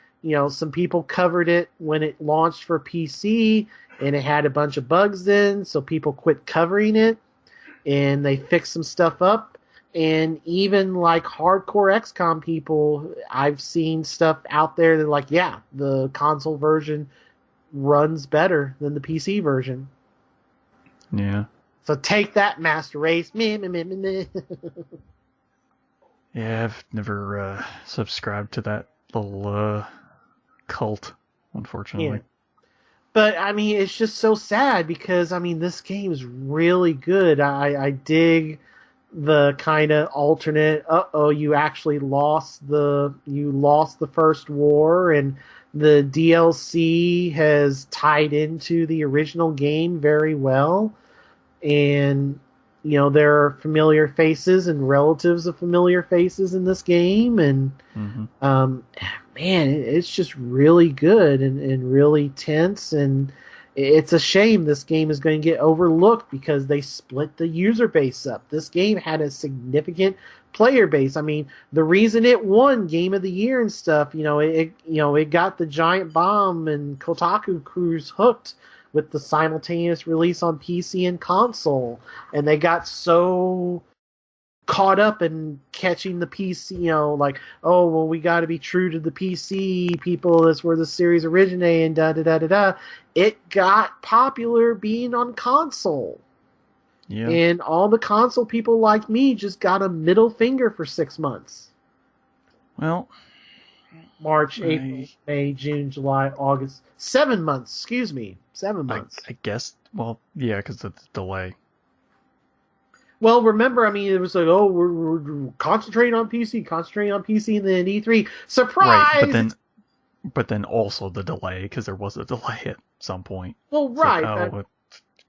some people covered it when it launched for PC, and it had a bunch of bugs in, so people quit covering it, and they fixed some stuff up. And even like hardcore XCOM people, I've seen stuff out there that like, yeah, the console version runs better than the PC version. Yeah. So take that, Master Race. Meh, meh, meh, meh, meh. Yeah, I've never subscribed to that little cult, unfortunately. Yeah. But, I mean, it's just so sad because, I mean, this game is really good. I dig the kind of alternate, you actually lost the first war, and the DLC has tied into the original game very well. And, there are familiar faces and relatives of familiar faces in this game, and man, it's just really good and really tense, and it's a shame this game is going to get overlooked because they split the user base up. This game had a significant player base. I mean, the reason it won Game of the Year and stuff, it got the Giant Bomb and Kotaku crews hooked with the simultaneous release on PC and console, and they got so caught up in catching the PC, like, oh, well, we got to be true to the PC people. That's where the series originated, and da-da-da-da-da. It got popular being on console. Yeah. And all the console people like me just got a middle finger for 6 months. Well, March, April, May, June, July, August. 7 months, excuse me. 7 months. I guess, well, yeah, because of the delay. Well, remember, I mean, it was like, oh, we're concentrating on PC, and then E3, surprise! Right, but then also the delay, because there was a delay at some point. Well, It's right. Like,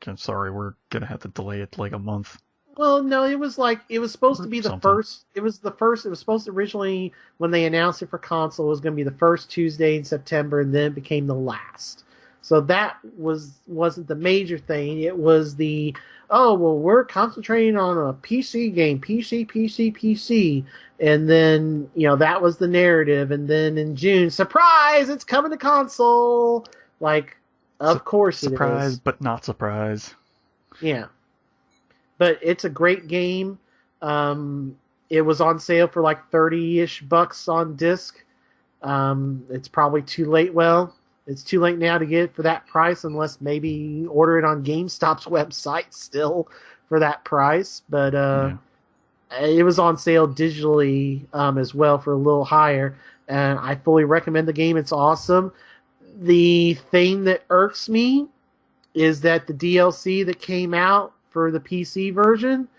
I'm sorry, we're going to have to delay it like a month. Well, no, it was supposed to be the first. It was supposed to originally, when they announced it for console, it was going to be the first Tuesday in September, and then it became the last. So that wasn't the major thing. It was we're concentrating on a PC game, PC. And then, that was the narrative. And then in June, surprise, it's coming to console. Like, of course it is. Surprise, but not surprise. Yeah. But it's a great game. It was on sale for like $30-ish on disc. It's probably too late. Well, it's too late now to get it for that price, unless maybe you order it on GameStop's website still for that price. But it was on sale digitally as well for a little higher. And I fully recommend the game. It's awesome. The thing that irks me is that the DLC that came out for the PC version,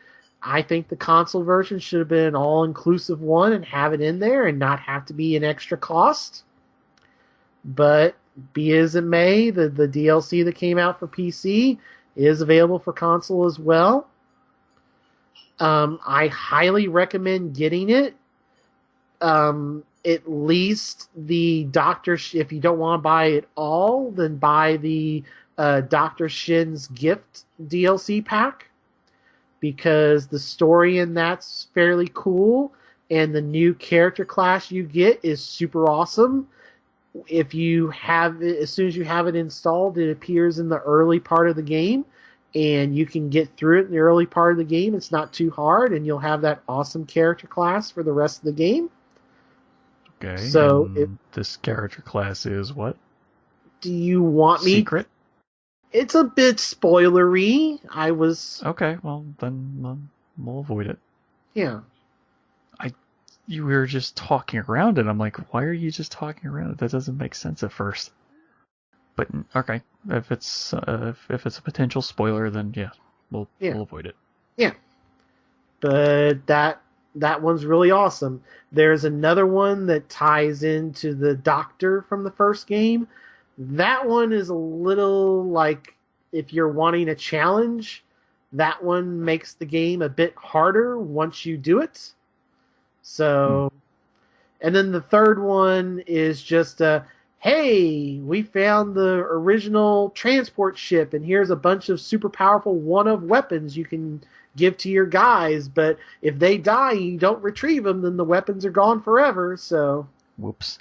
I think the console version should have been an all-inclusive one and have it in there and not have to be an extra cost. But be as it may, the DLC that came out for PC is available for console as well. I highly recommend getting it. At least the Doctor, if you don't want to buy it all, then buy the Dr. Shin's Gift DLC pack, because the story in that's fairly cool, and the new character class you get is super awesome. If you have it, as soon as you have it installed, it appears in the early part of the game, and you can get through it in the early part of the game. It's not too hard, and you'll have that awesome character class for the rest of the game. Okay. So this character class is what? Do you want me? Secret? It's a bit spoilery. Okay, well, then we'll avoid it. Yeah. You were just talking around it. I'm like, why are you just talking around it? That doesn't make sense at first. But okay, if it's a potential spoiler, then yeah, we'll avoid it. Yeah. But that one's really awesome. There's another one that ties into the Doctor from the first game. That one is a little like, if you're wanting a challenge, that one makes the game a bit harder once you do it. So, and then the third one is just hey, we found the original transport ship, and here's a bunch of super powerful one-of weapons you can give to your guys, but if they die and you don't retrieve them, then the weapons are gone forever, so... Whoops.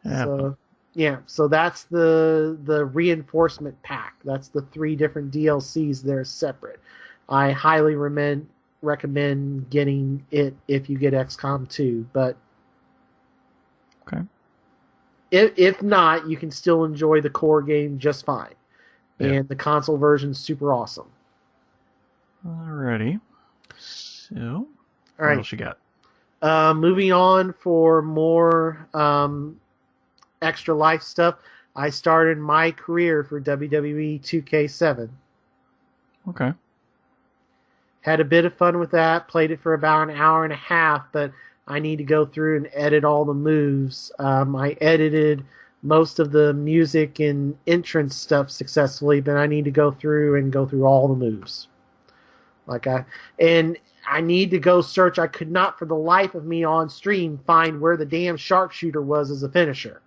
So that's the reinforcement pack. That's the 3 different DLCs that are separate. I highly recommend getting it if you get XCOM 2, but okay. If not, you can still enjoy the core game just fine. Yeah. And the console version's super awesome. Alrighty. So, what else you got? Moving on for more extra life stuff, I started my career for WWE 2K7. Okay. Had a bit of fun with that, played it for about an hour and a half, but I need to go through and edit all the moves. I edited most of the music and entrance stuff successfully, but I need to go through all the moves. And I need to go search. I could not for the life of me on stream find where the damn sharpshooter was as a finisher.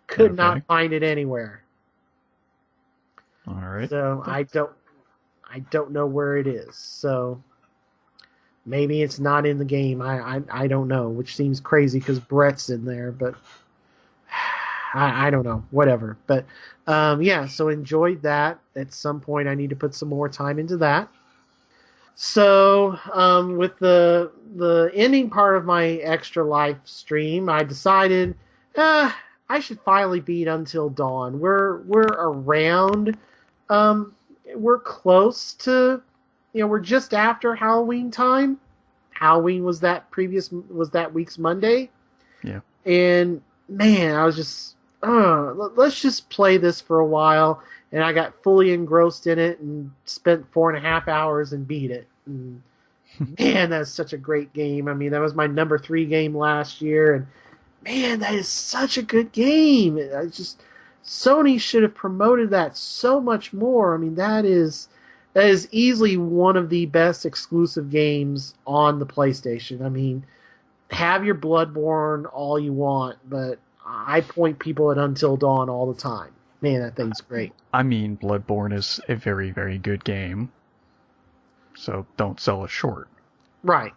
Could not find it anywhere. All right. So I don't know where it is. So maybe it's not in the game. I don't know, which seems crazy because Brett's in there, but I don't know. Whatever. But so enjoyed that. At some point I need to put some more time into that. So with the ending part of my Extra Life stream, I decided I should finally beat Until Dawn. We're around. We're close to, we're just after Halloween time. Halloween was that week's Monday. Yeah. And man, I was just, let's just play this for a while. And I got fully engrossed in it and spent 4.5 hours and beat it. And man, that's such a great game. I mean, that was my number 3 game last year. And man, that is such a good game. Sony should have promoted that so much more. I mean, that is easily one of the best exclusive games on the PlayStation. I mean, have your Bloodborne all you want, but I point people at Until Dawn all the time. Man, that thing's great. I mean, Bloodborne is a very, very good game. So don't sell it short. Right.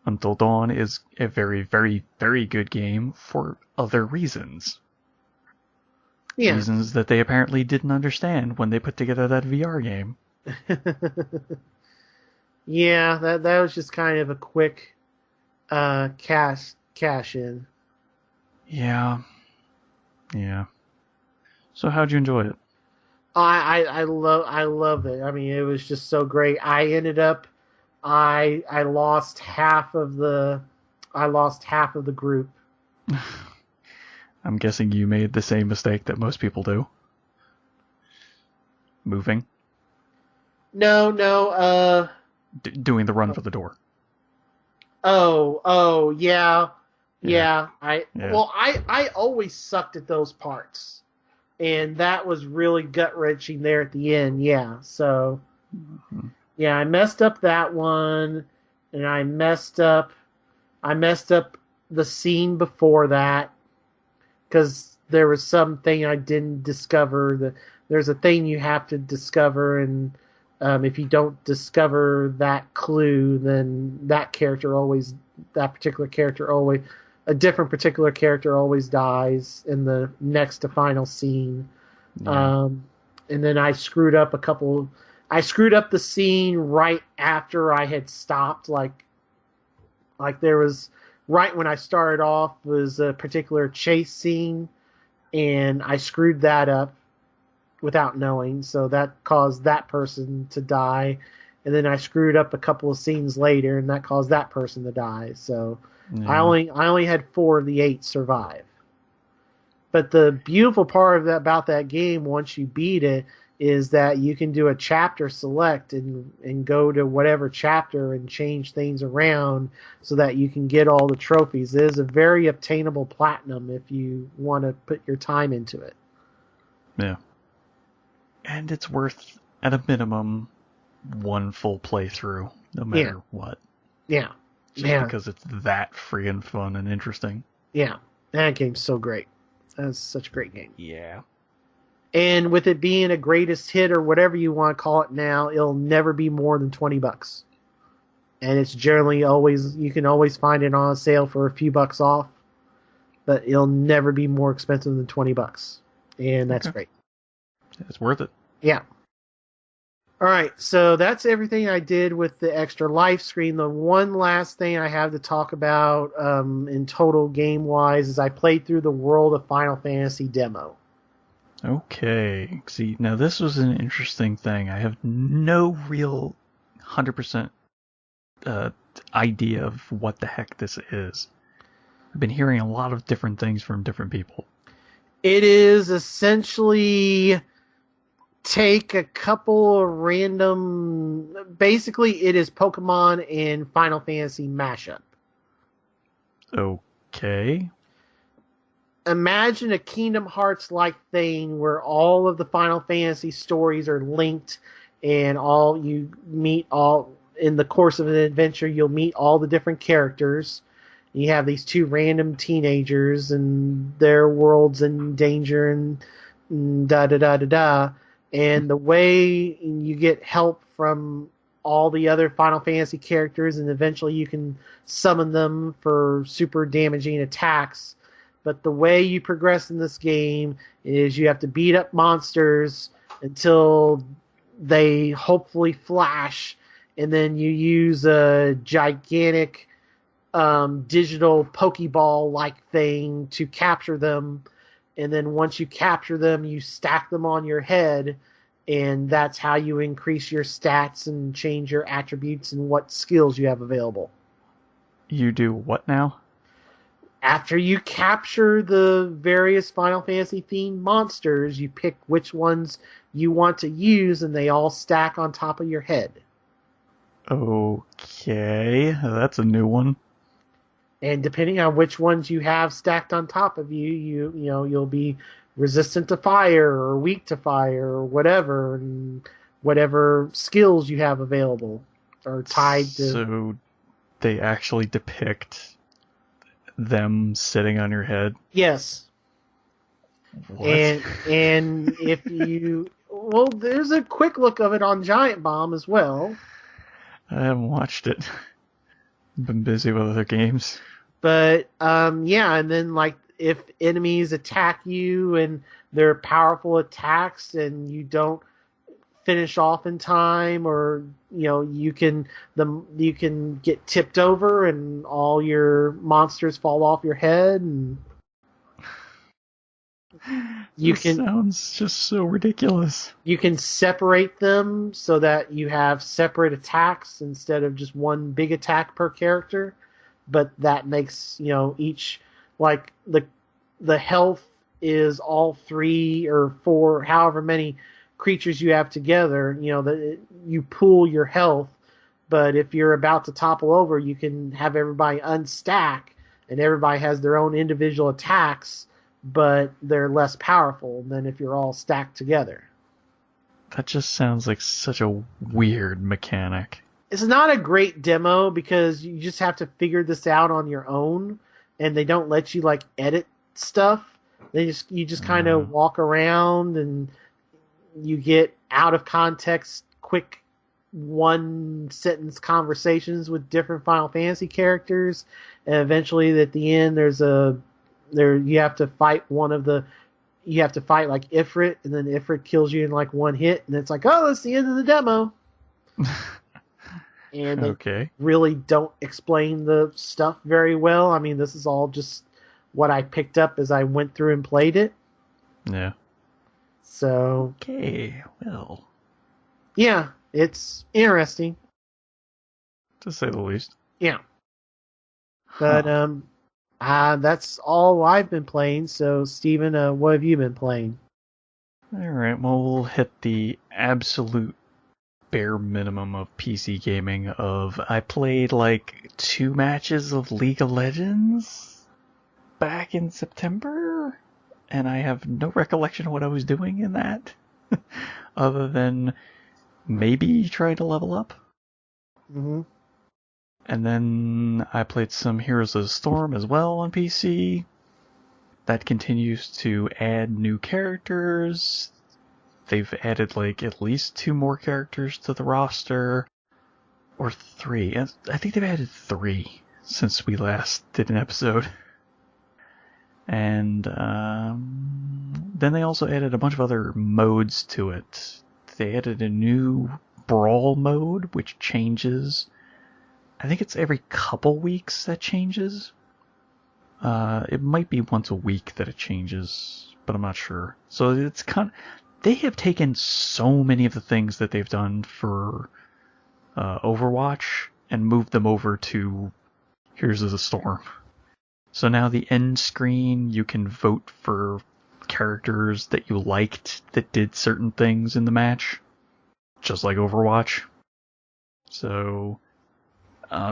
Until Dawn is a very, very, very good game for other reasons. Yeah. Reasons that they apparently didn't understand when they put together that VR game. Yeah, that was just kind of a quick cash in. Yeah. So how'd you enjoy it? I love it. I mean, it was just so great. I ended up I lost half of the group. I'm guessing you made the same mistake that most people do. Moving. No. Doing the run for the door. Oh, yeah. I always sucked at those parts. And that was really gut-wrenching there at the end, yeah. So, yeah, I messed up that one, and I messed up the scene before that, because there was something I didn't discover. There's a thing you have to discover, and if you don't discover that clue, then a different particular character always dies in the next to final scene. Yeah. And then I screwed up the scene right after I had stopped, like Like there was, right when I started off was a particular chase scene, and I screwed that up without knowing, so that caused that person to die. And then I screwed up a couple of scenes later, and that caused that person to die. So I only had 4 of the 8 survive. But the beautiful part about that game, once you beat it, is that you can do a chapter select and go to whatever chapter and change things around so that you can get all the trophies. It is a very obtainable platinum if you want to put your time into it. Yeah. And it's worth, at a minimum, 1 full playthrough, no matter what. Yeah. Just because it's that friggin' fun and interesting. Yeah. That game's so great. That's such a great game. Yeah. And with it being a greatest hit or whatever you want to call it now, it'll never be more than $20. And it's generally always, you can always find it on a sale for a few bucks off, but it'll never be more expensive than $20. And that's great. It's worth it. Yeah. All right, so that's everything I did with the extra life screen. The one last thing I have to talk about in total game-wise is I played through the World of Final Fantasy demo. Okay. See, now this was an interesting thing. I have no real 100% idea of what the heck this is. I've been hearing a lot of different things from different people. It is essentially take a couple of random... Basically, it is Pokemon and Final Fantasy mashup. Okay. Imagine a Kingdom Hearts-like thing where all of the Final Fantasy stories are linked, and you meet all in the course of an adventure. You'll meet all the different characters. You have these 2 random teenagers, and their world's in danger, and da da da da da. And the way you get help from all the other Final Fantasy characters, and eventually you can summon them for super damaging attacks. But the way you progress in this game is you have to beat up monsters until they hopefully flash, and then you use a gigantic digital Pokeball-like thing to capture them. And then once you capture them, you stack them on your head, and that's how you increase your stats and change your attributes and what skills you have available. You do what now? After you capture the various Final Fantasy themed monsters, you pick which ones you want to use, and they all stack on top of your head. Okay, that's a new one. And depending on which ones you have stacked on top of you, you'll be resistant to fire or weak to fire or whatever, and whatever skills you have available are tied to. So they actually depict them sitting on your head? Yes. What? And if you... Well, there's a quick look of it on Giant Bomb as well. I haven't watched it. I've been busy with other games. But, yeah, and then, like, if enemies attack you and they're powerful attacks and you don't finish off in time, or, you can get tipped over and all your monsters fall off your head, and sounds just so ridiculous. You can separate them so that you have separate attacks instead of just one big attack per character. But that makes, each, like, the health is all 3 or 4, however many creatures you have together, you pool your health. But if you're about to topple over, you can have everybody unstack, and everybody has their own individual attacks, but they're less powerful than if you're all stacked together. That just sounds like such a weird mechanic. It's not a great demo because you just have to figure this out on your own, and they don't let you like edit stuff. You just kind of walk around, and you get out of context quick 1-sentence conversations with different Final Fantasy characters, and eventually at the end you have to fight like Ifrit, and then Ifrit kills you in like one hit, and it's like, oh, that's the end of the demo. and they Okay. really don't explain the stuff very well. I mean, this is all just what I picked up as I went through and played it. Yeah. So, Okay. Well, yeah, it's interesting. to say the least. Yeah. But that's all I've been playing. So, Steven, what have you been playing? All right. Well, we'll hit the absolute bare minimum of PC gaming. I played like 2 matches of League of Legends back in September, and I have no recollection of what I was doing in that, other than maybe trying to level up. Mm-hmm. And then I played some Heroes of the Storm as well on PC. That continues to add new characters. They've added like at least 2 more characters to the roster. Or 3. I think they've added 3 since we last did an episode. And then they also added a bunch of other modes to it. They added a new Brawl mode, which changes. I think it's every couple weeks that changes. It might be once a week that it changes, but I'm not sure. So it's they have taken so many of the things that they've done for Overwatch and moved them over to Heroes of the Storm. So now the end screen, you can vote for characters that you liked that did certain things in the match, just like Overwatch. So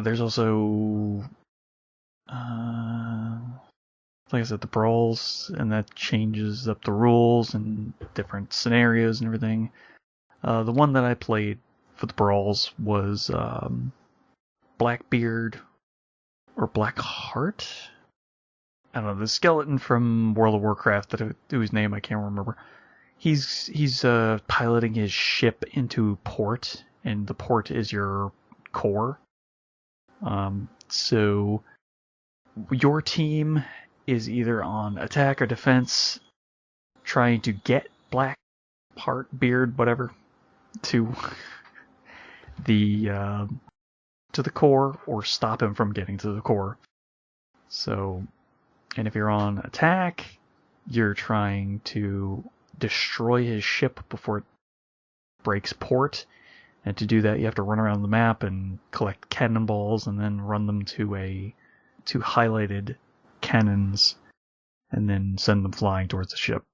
there's also, like I said, the brawls, and that changes up the rules and different scenarios and everything. The one that I played for the brawls was Blackbeard or Blackheart. I don't know, the skeleton from World of Warcraft, whose name I can't remember. He's piloting his ship into port, and the port is your core. So your team is either on attack or defense, trying to get Blackbeard, whatever, to the core, or stop him from getting to the core. So, and if you're on attack, you're trying to destroy his ship before it breaks port. And to do that, you have to run around the map and collect cannonballs, and then run them to 2 highlighted cannons, and then send them flying towards the ship.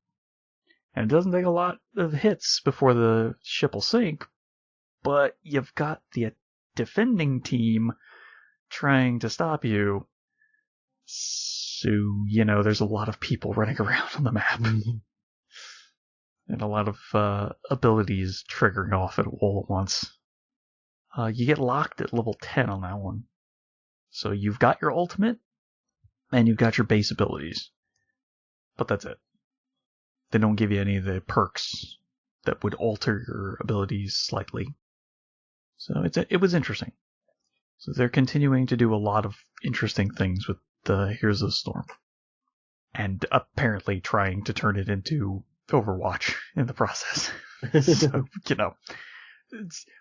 And it doesn't take a lot of hits before the ship will sink, but you've got the defending team trying to stop you. So, there's a lot of people running around on the map. And a lot of abilities triggering off all at once. You get locked at level 10 on that one. So you've got your ultimate, and you've got your base abilities. But that's it. They don't give you any of the perks that would alter your abilities slightly. So it was interesting. So they're continuing to do a lot of interesting things with the Heroes of the Storm. And apparently trying to turn it into Overwatch in the process. So,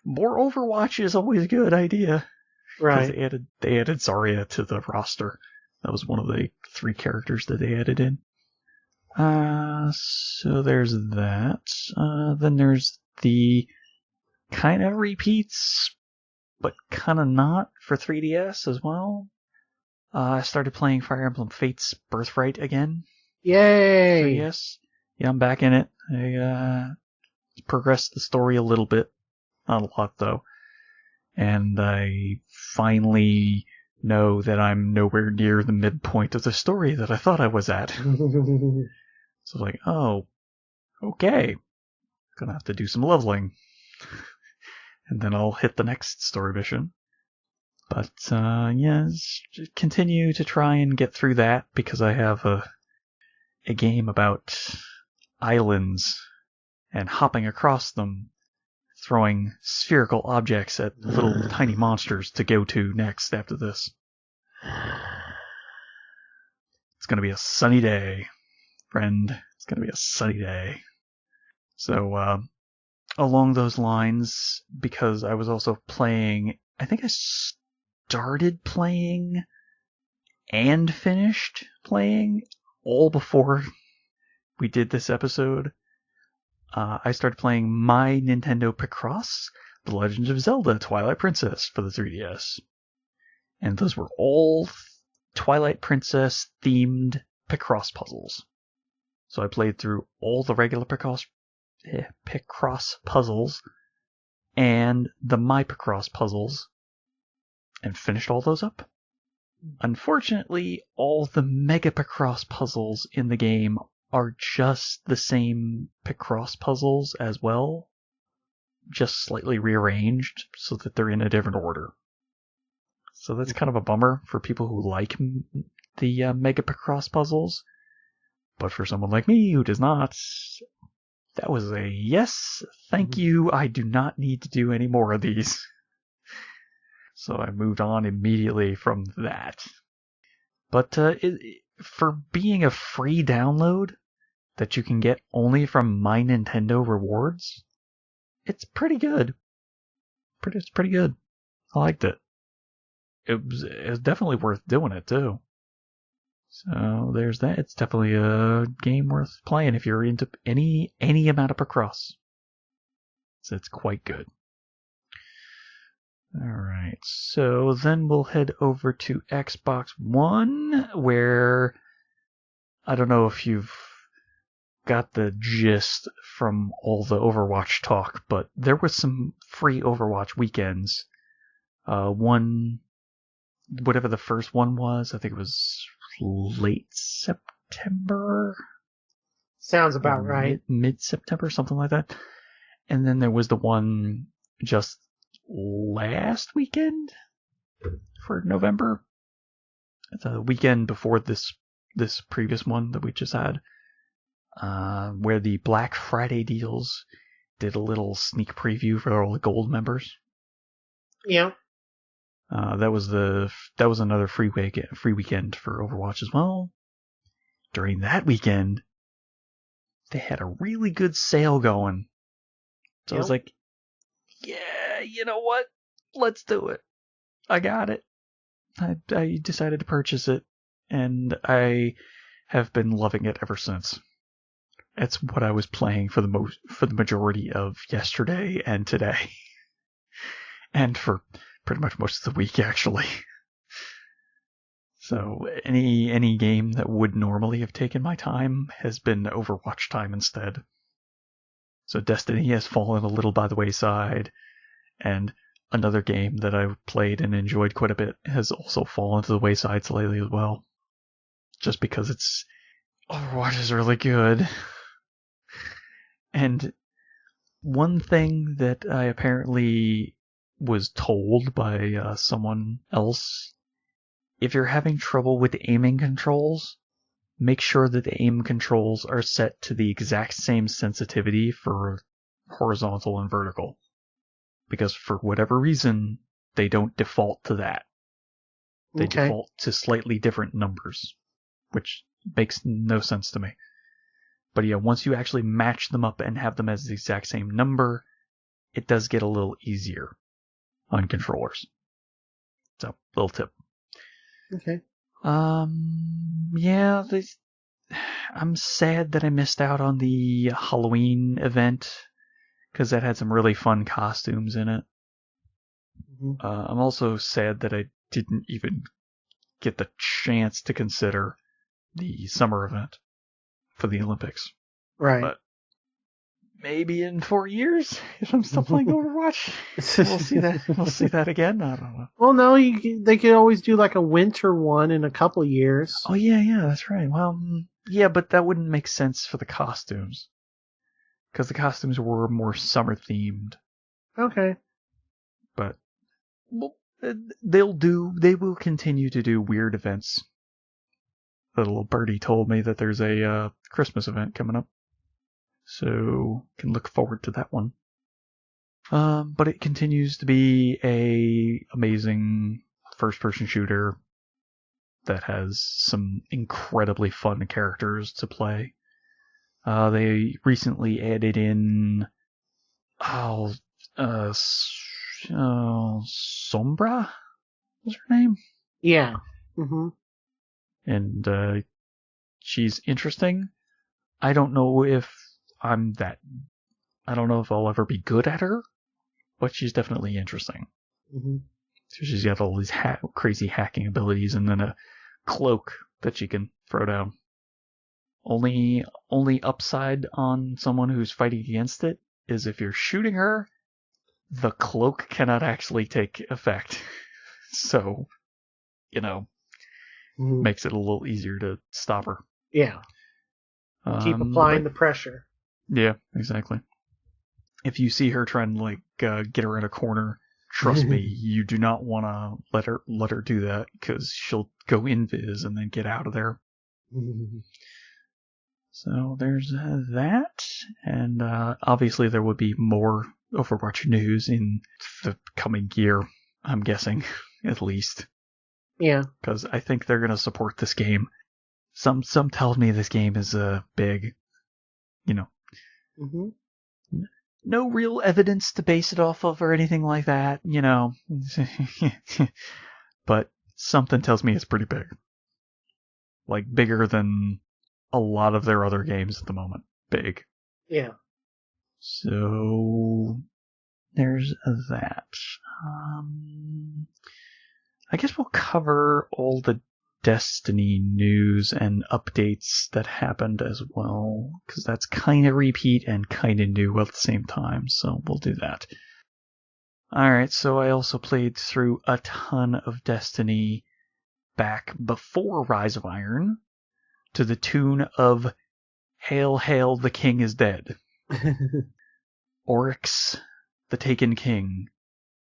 more Overwatch is always a good idea. Right. Because they added Zarya to the roster. That was one of the 3 characters that they added in. So there's that. Then there's the kind of repeats, but kind of not, for 3DS as well. I started playing Fire Emblem Fates Birthright again. Yay! 3DS. Yeah, I'm back in it. I progressed the story a little bit. Not a lot, though. And I finally know that I'm nowhere near the midpoint of the story that I thought I was at. So like, oh, okay. Gonna have to do some leveling. And then I'll hit the next story mission. But, continue to try and get through that, because I have a game about islands and hopping across them, throwing spherical objects at little tiny monsters to go to next after this. It's gonna be a sunny day, friend. It's gonna be a sunny day. So, along those lines, because I was also playing I think I started playing and finished playing all before we did this episode. I started playing My Nintendo Picross, The Legend of Zelda Twilight Princess for the 3DS. And those were all Twilight Princess themed Picross puzzles. So I played through all the regular Picross puzzles and the My Picross puzzles and finished all those up. Unfortunately, all the Mega Picross puzzles in the game are just the same Picross puzzles as well, just slightly rearranged so that they're in a different order. So that's kind of a bummer for people who like the Mega Picross puzzles. But for someone like me who does not, that was a yes, thank you, I do not need to do any more of these. So I moved on immediately from that. But for being a free download that you can get only from My Nintendo Rewards, it's pretty good. It's pretty good. I liked it. It was definitely worth doing it too. So there's that. It's definitely a game worth playing if you're into any amount of Picross. So it's quite good. Alright, so then we'll head over to Xbox One, where I don't know if you've got the gist from all the Overwatch talk, but there was some free Overwatch weekends. One, whatever the first one was, I think it was late September. Sounds about right. Mid-September, something like that. And then there was the one just last weekend for November. The weekend before this previous one that we just had, where the Black Friday deals did a little sneak preview for all the gold members. Yeah. That was another free weekend for Overwatch as well. During that weekend, they had a really good sale going. So I was like, yeah, you know what? Let's do it. I got it. I decided to purchase it, and I have been loving it ever since. It's what I was playing for the majority of yesterday and today. And for pretty much most of the week, actually. So any game that would normally have taken my time has been Overwatch time instead. So Destiny has fallen a little by the wayside, and another game that I played and enjoyed quite a bit has also fallen to the wayside slightly as well. Just because Overwatch is really good. And one thing that I apparently was told by someone else, if you're having trouble with aiming controls, make sure that the aim controls are set to the exact same sensitivity for horizontal and vertical. Because for whatever reason, they don't default to that. They default to slightly different numbers, which makes no sense to me. But yeah, once you actually match them up and have them as the exact same number, it does get a little easier on controllers. So, little tip. Okay. Yeah, I'm sad that I missed out on the Halloween event, because that had some really fun costumes in it. Mm-hmm. I'm also sad that I didn't even get the chance to consider the summer event for the Olympics. Right. But maybe in 4 years, if I'm still playing Overwatch, we'll see that. We'll see that again. I don't know. Well, no, they could always do like a winter one in a couple years. Oh yeah, that's right. Well, yeah, but that wouldn't make sense for the costumes, because the costumes were more summer themed. Okay. But well, they will continue to do weird events. The little birdie told me that there's a Christmas event coming up, so can look forward to that one. But it continues to be a amazing first-person shooter that has some incredibly fun characters to play. They recently added in Sombra was her name. Yeah. Mm-hmm. And she's interesting. I don't know if I don't know if I'll ever be good at her, but she's definitely interesting. Mm-hmm. So she's got all these crazy hacking abilities, and then a cloak that she can throw down. Only upside on someone who's fighting against it is if you're shooting her, the cloak cannot actually take effect. So, makes it a little easier to stop her. Yeah. Keep applying the pressure. Yeah, exactly. If you see her trying to get her in a corner, trust me, you do not want to let her do that, because she'll go invis and then get out of there. So there's that, and obviously there would be more Overwatch news in the coming year, I'm guessing, at least. Yeah. Because I think they're going to support this game. Some tell me this game is big, Mm-hmm. No real evidence to base it off of or anything like that, But something tells me it's pretty big. Like, bigger than a lot of their other games at the moment. Big. Yeah. So, there's that. I guess we'll cover all the Destiny news and updates that happened as well, because that's kind of repeat and kind of new at the same time, so we'll do that. Alright, so I also played through a ton of Destiny back before Rise of Iron, to the tune of Hail, Hail, the King is Dead. Oryx, the Taken King,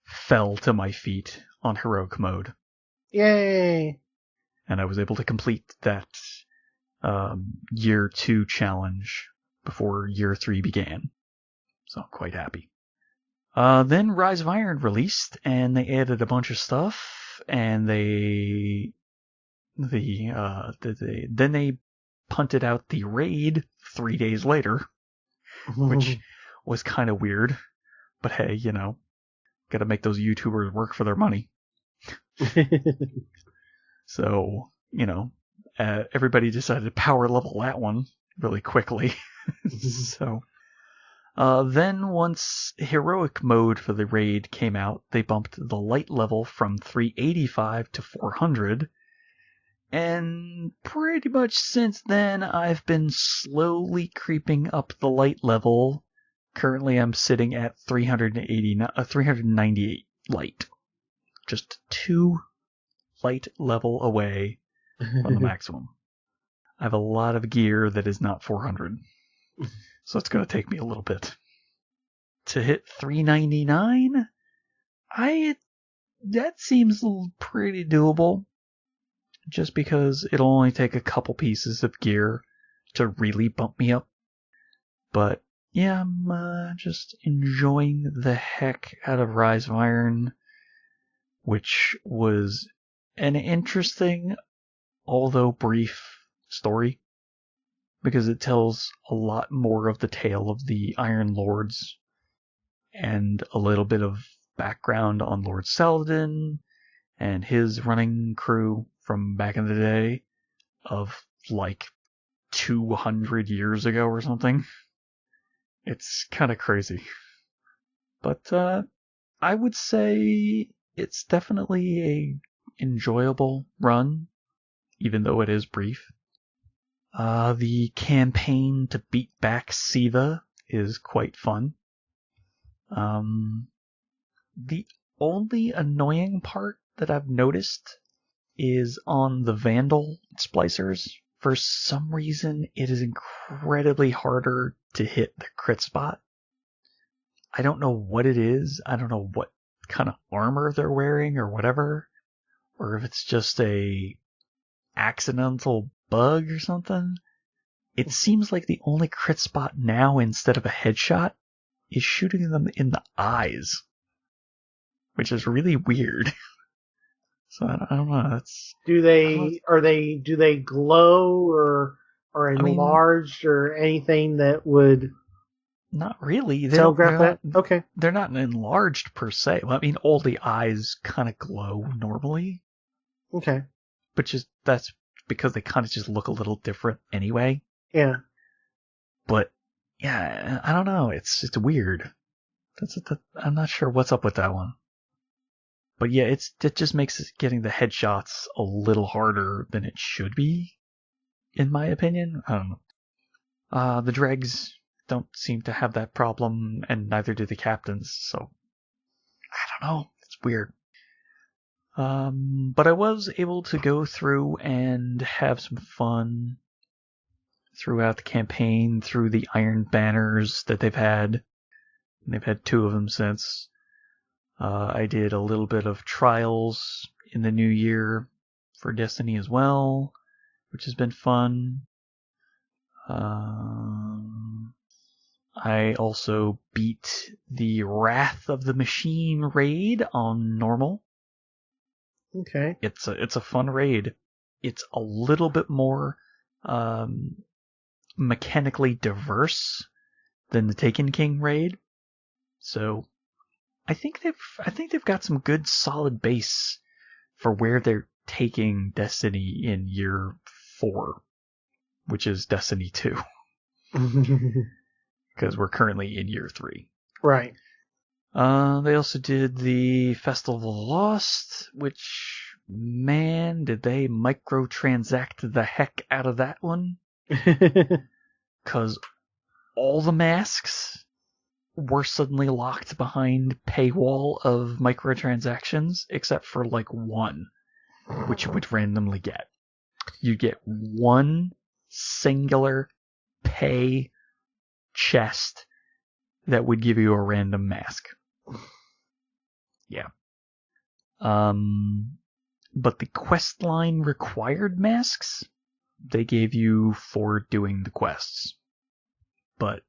fell to my feet on heroic mode. Yay! And I was able to complete that year 2 challenge before year 3 began. So I'm quite happy. Then Rise of Iron released, and they added a bunch of stuff, and then they punted out the raid 3 days later, which was kind of weird. But hey, gotta make those YouTubers work for their money. So, everybody decided to power level that one really quickly. So, then once heroic mode for the raid came out, they bumped the light level from 385 to 400. And pretty much since then, I've been slowly creeping up the light level. Currently, I'm sitting at 398 light. Just 2 light level away from the maximum. I have a lot of gear that is not 400. So it's going to take me a little bit. To hit 399, that seems pretty doable. Just because it'll only take a couple pieces of gear to really bump me up. But yeah, I'm just enjoying the heck out of Rise of Iron, which was an interesting, although brief, story, because it tells a lot more of the tale of the Iron Lords and a little bit of background on Lord Saladin and his running crew from back in the day of 200 years ago or something. It's kind of crazy. But I would say it's definitely a enjoyable run, even though it is brief. The campaign to beat back Siva is quite fun. The only annoying part that I've noticed is on the Vandal splicers. For some reason, it is incredibly harder to hit the crit spot. I don't know what it is. I don't know what kind of armor they're wearing or whatever. Or if it's just a accidental bug or something. It seems like the only crit spot now instead of a headshot is shooting them in the eyes. Which is really weird. So I don't know. Do they glow or enlarged or anything that would Not really. Telegraph that? Okay. They're not enlarged per se. Well, I mean, all the eyes kind of glow normally. Okay. But that's because they kind of just look a little different anyway. Yeah. But yeah, I don't know. It's weird. I'm not sure what's up with that one. But yeah, it just makes getting the headshots a little harder than it should be, in my opinion. I don't know. The dregs don't seem to have that problem, and neither do the captains. So I don't know. It's weird. But I was able to go through and have some fun throughout the campaign, through the Iron Banners that they've had. And they've had 2 of them since. I did a little bit of trials in the new year for Destiny as well, which has been fun. I also beat the Wrath of the Machine raid on normal. Okay. It's a fun raid. It's a little bit more mechanically diverse than the Taken King raid. So I think they've got some good solid base for where they're taking Destiny in year 4, which is Destiny 2. Because we're currently in year 3. Right. They also did the Festival of the Lost, which, man, did they microtransact the heck out of that one. Because all the masks were suddenly locked behind paywall of microtransactions, except for like one, which you would randomly get. You'd get one singular pay chest that would give you a random mask. Yeah. But the quest line required masks, they gave you for doing the quests. But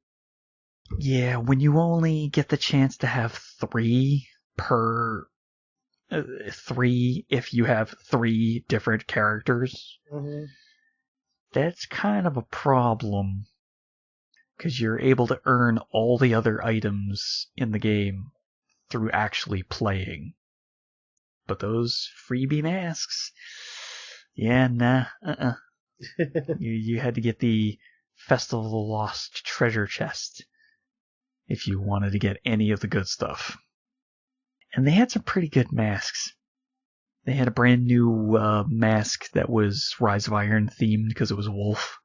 yeah, when you only get the chance to have 3 per 3 if you have 3 different characters, that's kind of a problem. Because you're able to earn all the other items in the game through actually playing. But those freebie masks, yeah, nah, You had to get the Festival of the Lost treasure chest if you wanted to get any of the good stuff. And they had some pretty good masks. They had a brand new mask that was Rise of Iron themed because it was a wolf.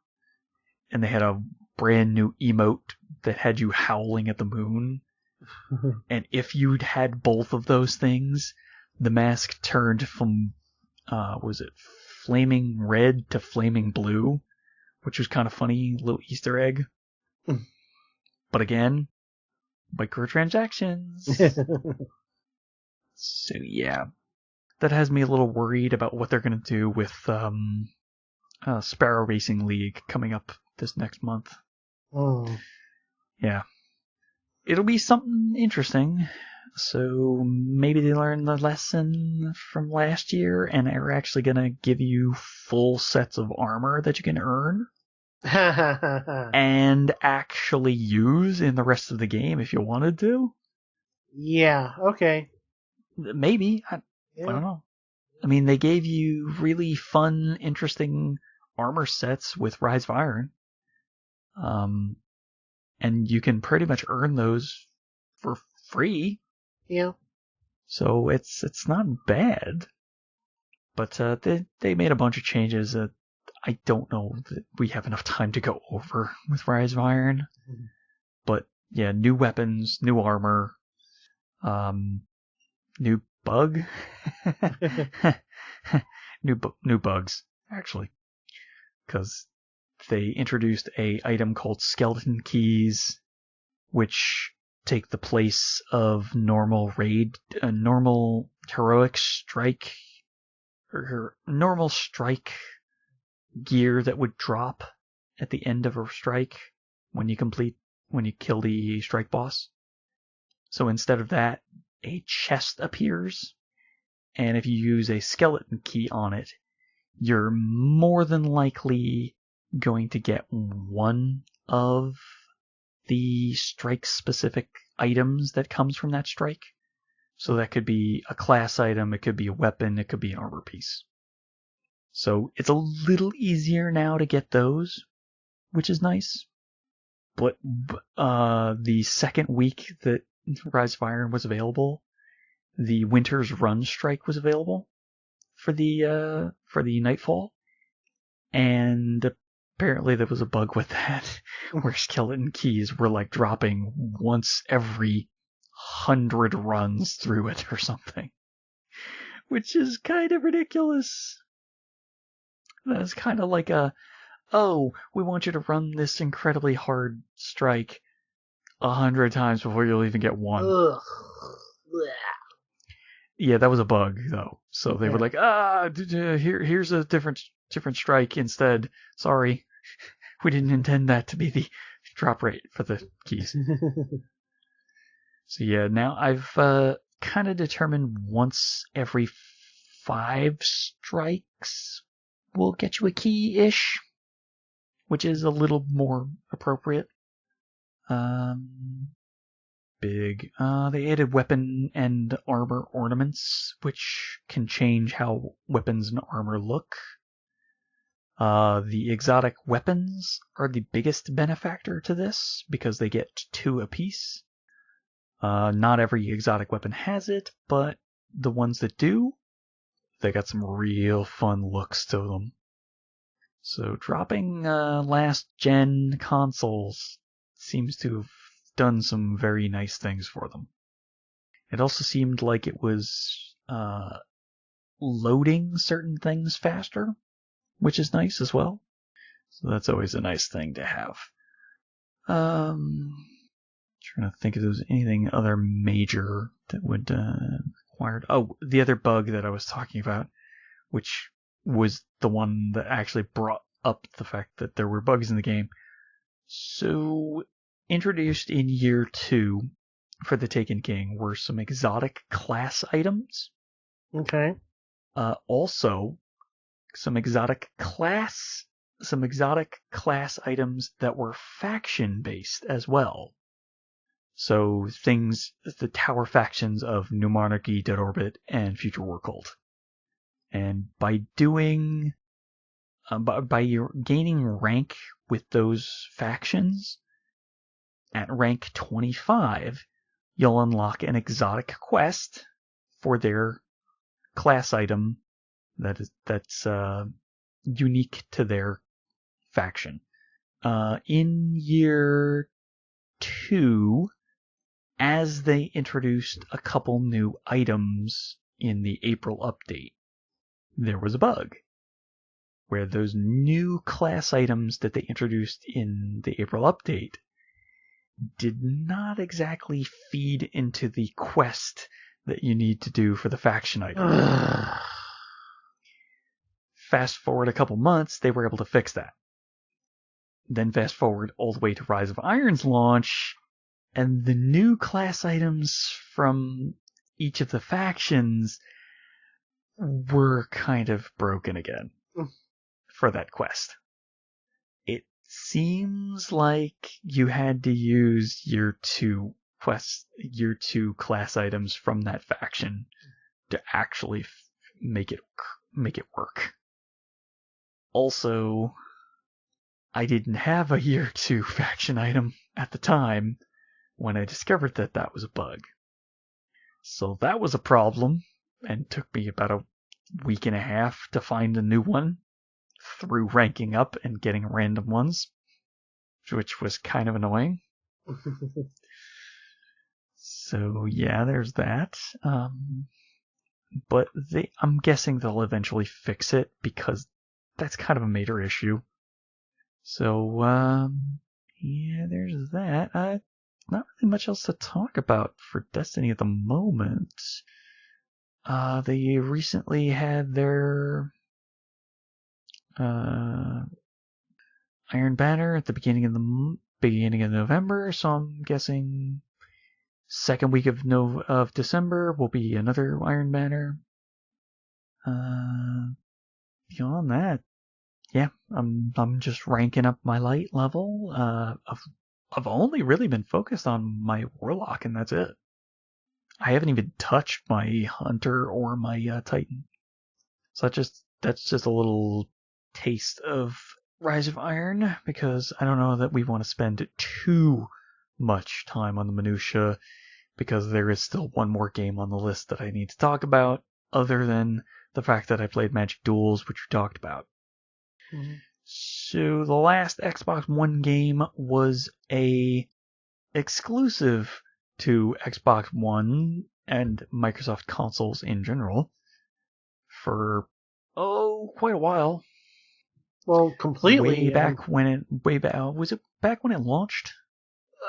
And they had a brand new emote that had you howling at the moon. And if you'd had both of those things, the mask turned from, was it flaming red to flaming blue, which was kind of funny, little Easter egg. But again, microtransactions. So yeah, that has me a little worried about what they're going to do with Sparrow Racing League coming up this next month. Oh. Yeah. It'll be something interesting. So maybe they learned the lesson from last year and are actually going to give you full sets of armor that you can earn and actually use in the rest of the game if you wanted to. Yeah, okay. Maybe. I don't know. I mean, they gave you really fun, interesting armor sets with Rise of Iron. And you can pretty much earn those for free. Yeah. So it's not bad. But they made a bunch of changes that I don't know that we have enough time to go over with Rise of Iron. Mm-hmm. But yeah, new weapons, new armor, new bug, new bugs actually, because they introduced a item called skeleton keys, which take the place of normal heroic strike, or normal strike gear that would drop at the end of a strike when you kill the strike boss. So instead of that, a chest appears, and if you use a skeleton key on it, you're more than likely going to get one of the strike-specific items that comes from that strike. So that could be a class item, it could be a weapon, it could be an armor piece. So it's a little easier now to get those, which is nice. But the second week that Rise of Iron was available, the Winter's Run strike was available for the Nightfall, and apparently there was a bug with that where skeleton keys were like dropping once every 100 runs through it or something, which is kind of ridiculous. That's kind of like we want you to run this incredibly hard strike 100 times before you'll even get one. Ugh. Yeah, that was a bug though. So they were like, here's a different strike instead. Sorry, we didn't intend that to be the drop rate for the keys. So yeah, now I've kind of determined once every 5 strikes will get you a key-ish, which is a little more appropriate. They added weapon and armor ornaments, which can change how weapons and armor look. The exotic weapons are the biggest benefactor to this, because they get 2 apiece. Not every exotic weapon has it, but the ones that do, they got some real fun looks to them. So dropping last gen consoles seems to have done some very nice things for them. It also seemed like it was loading certain things faster, which is nice as well. So that's always a nice thing to have. Trying to think if there was anything other major that would require. Oh, the other bug that I was talking about, which was the one that actually brought up the fact that there were bugs in the game. So, introduced in year 2 for the Taken King were some exotic class items. Okay. Also, some exotic class items that were faction based as well. So things, the tower factions of New Monarchy, Dead Orbit, and Future War Cult. And by doing, by your gaining rank with those factions, at rank 25, you'll unlock an exotic quest for their class item that's unique to their faction. In year 2, as they introduced a couple new items in the April update, there was a bug where those new class items that they introduced in the April update did not exactly feed into the quest that you need to do for the faction item. Fast forward a couple months, they were able to fix that. Then fast forward all the way to Rise of Iron's launch, and the new class items from each of the factions were kind of broken again for that quest. It seems like you had to use year 2 class items from that faction to actually make it work. Also, I didn't have a year 2 faction item at the time when I discovered that was a bug. So that was a problem, and took me about a week and a half to find a new one through ranking up and getting random ones, which was kind of annoying. So yeah, there's that. But I'm guessing they'll eventually fix it, because that's kind of a major issue. So yeah, there's that. Not really much else to talk about for Destiny at the moment. They recently had their Iron Banner at the beginning of November, so I'm guessing second week of December will be another Iron Banner. Beyond that, yeah, I'm just ranking up my light level of I've only really been focused on my Warlock, and that's it. I haven't even touched my Hunter or my Titan. So that's just a little taste of Rise of Iron, because I don't know that we want to spend too much time on the minutia, because there is still one more game on the list that I need to talk about, other than the fact that I played Magic Duels, which we talked about. Mm-hmm. So the last Xbox One game was a exclusive to Xbox One and Microsoft consoles in general for quite a while. Well, completely. Was it back when it launched?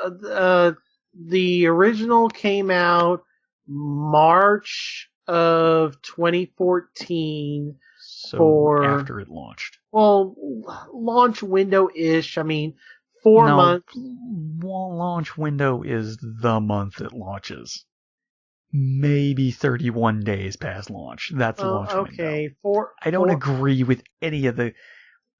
The original came out March of 2014. So after it launched. Well, launch window-ish. I mean, 4 months. Launch window is the month it launches. Maybe 31 days past launch. That's launch window. I don't agree with any of the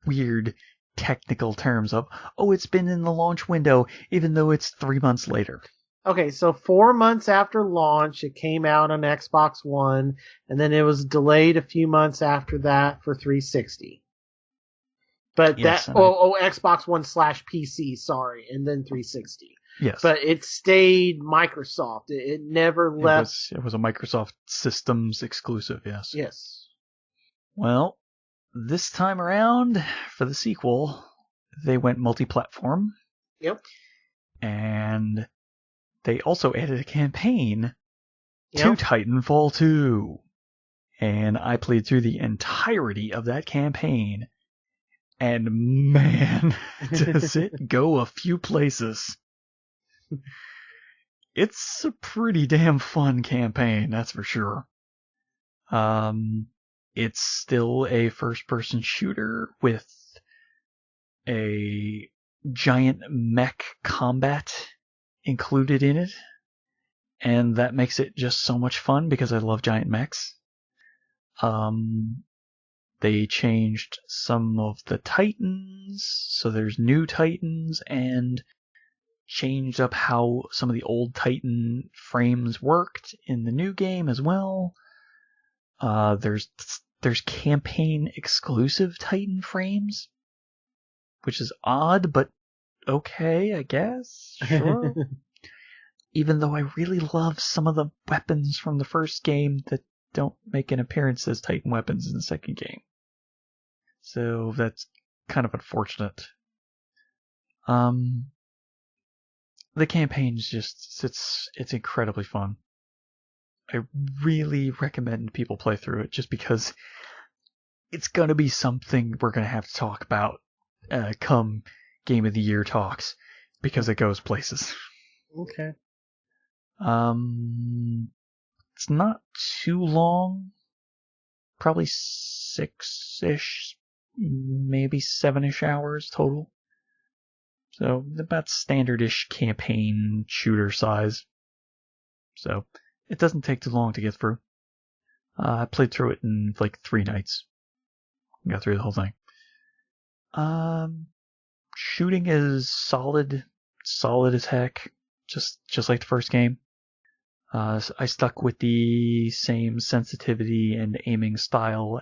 weird technical terms of, it's been in the launch window, even though it's 3 months later. Okay, so 4 months after launch, it came out on Xbox One, and then it was delayed a few months after that for 360. But yes, Xbox One / PC, sorry, and then 360. Yes. But it stayed Microsoft. It never left. It was a Microsoft Systems exclusive, yes. Yes. Well, this time around, for the sequel, they went multi-platform. Yep. And they also added a campaign to Titanfall 2. And I played through the entirety of that campaign. And man, does it go a few places. It's a pretty damn fun campaign, that's for sure. It's still a first-person shooter with a giant mech combat included in it. And that makes it just so much fun because I love giant mechs. They changed some of the Titans, so there's new Titans, and changed up how some of the old Titan frames worked in the new game as well. There's campaign exclusive Titan frames, which is odd, but okay, I guess. Sure. Even though I really love some of the weapons from the first game that don't make an appearance as Titan weapons in the second game. So that's kind of unfortunate. The campaign's just, it's incredibly fun. I really recommend people play through it just because it's going to be something we're going to have to talk about come Game of the Year talks, because it goes places. Okay. It's not too long. Probably 6-ish, maybe 7-ish hours total. So about standard-ish campaign shooter size. So it doesn't take too long to get through. I played through it in like 3 nights. Got through the whole thing. Shooting is solid as heck, just like the first game. I stuck with the same sensitivity and aiming style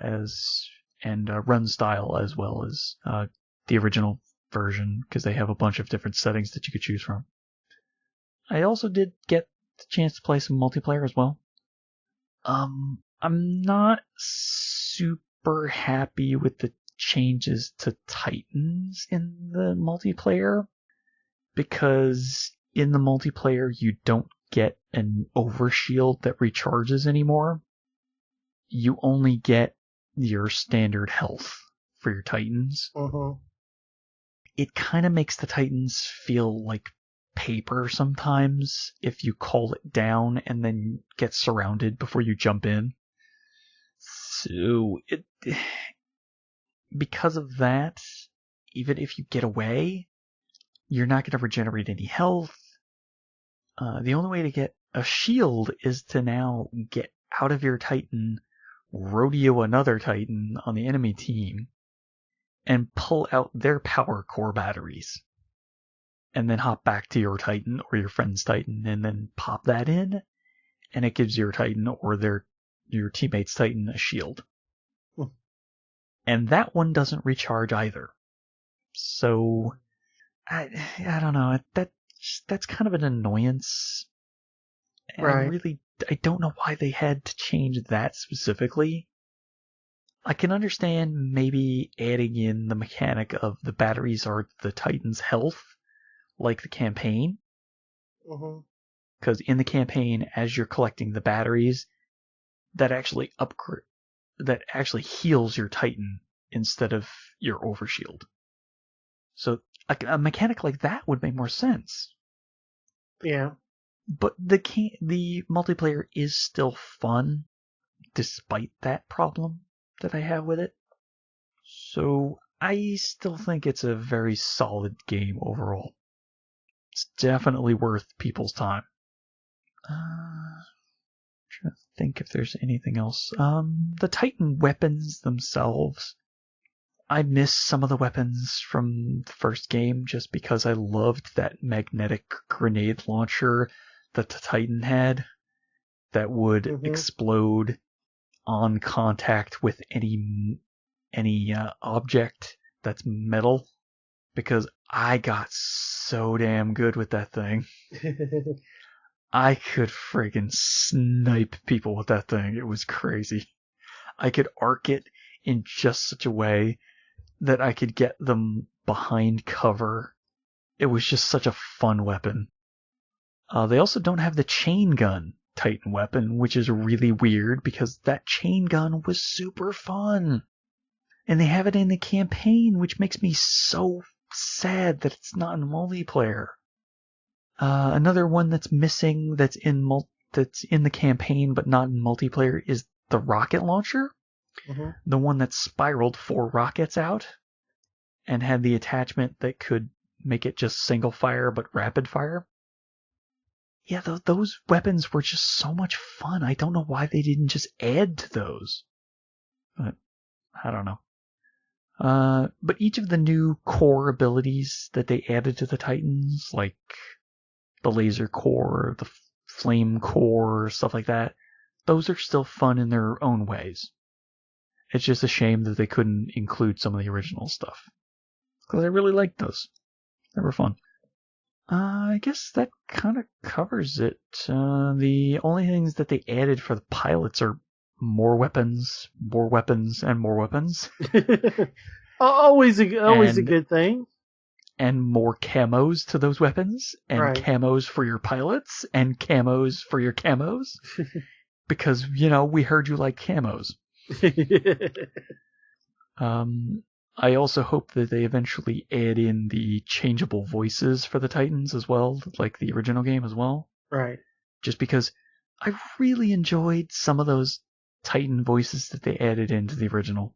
and run style as well as the original version, because they have a bunch of different settings that you could choose from. I also did get the chance to play some multiplayer as well. I'm not super happy with the changes to Titans in the multiplayer, because in the multiplayer you don't get an overshield that recharges anymore. You only get your standard health for your Titans. Uh-huh. It kind of makes the Titans feel like paper sometimes if you call it down and then get surrounded before you jump in. So because of that, even if you get away, you're not going to regenerate any health. The only way to get a shield is to now get out of your Titan, rodeo another Titan on the enemy team, and pull out their power core batteries. and then hop back to your Titan or your friend's Titan, and then pop that in, and it gives your Titan or your teammate's Titan a shield. And that one doesn't recharge either. So, I don't know. That's kind of an annoyance. Right. I don't know why they had to change that specifically. I can understand maybe adding in the mechanic of the batteries are the Titan's health, like the campaign. Because in the campaign, as you're collecting the batteries, that actually heals your Titan instead of your overshield. So a mechanic like that would make more sense. Yeah. But the multiplayer is still fun, despite that problem that I have with it. So I still think it's a very solid game overall. It's definitely worth people's time. Trying to think if there's anything else. The Titan weapons themselves. I miss some of the weapons from the first game just because I loved that magnetic grenade launcher that the Titan had that would explode on contact with any object that's metal, because I got so damn good with that thing. I could friggin' snipe people with that thing. It was crazy. I could arc it in just such a way that I could get them behind cover. It was just such a fun weapon. They also don't have the chain gun Titan weapon, which is really weird because that chain gun was super fun. And they have it in the campaign, which makes me so sad that it's not in multiplayer. Another one that's missing that's in the campaign but not in multiplayer is the rocket launcher. The one that spiraled 4 rockets out and had the attachment that could make it just single fire but rapid fire. Yeah, those weapons were just so much fun. I don't know why they didn't just add to those. But I don't know. But each of the new core abilities that they added to the Titans, like the laser core, the flame core, stuff like that, those are still fun in their own ways. It's just a shame that they couldn't include some of the original stuff, because I really liked those. They were fun. I guess that kind of covers it. The only things that they added for the pilots are more weapons, and more weapons. always a good thing. And more camos to those weapons, and camos for your pilots, and camos for your camos. Because, we heard you like camos. I also hope that they eventually add in the changeable voices for the Titans as well, like the original game as well. Right. Just because I really enjoyed some of those Titan voices that they added into the original.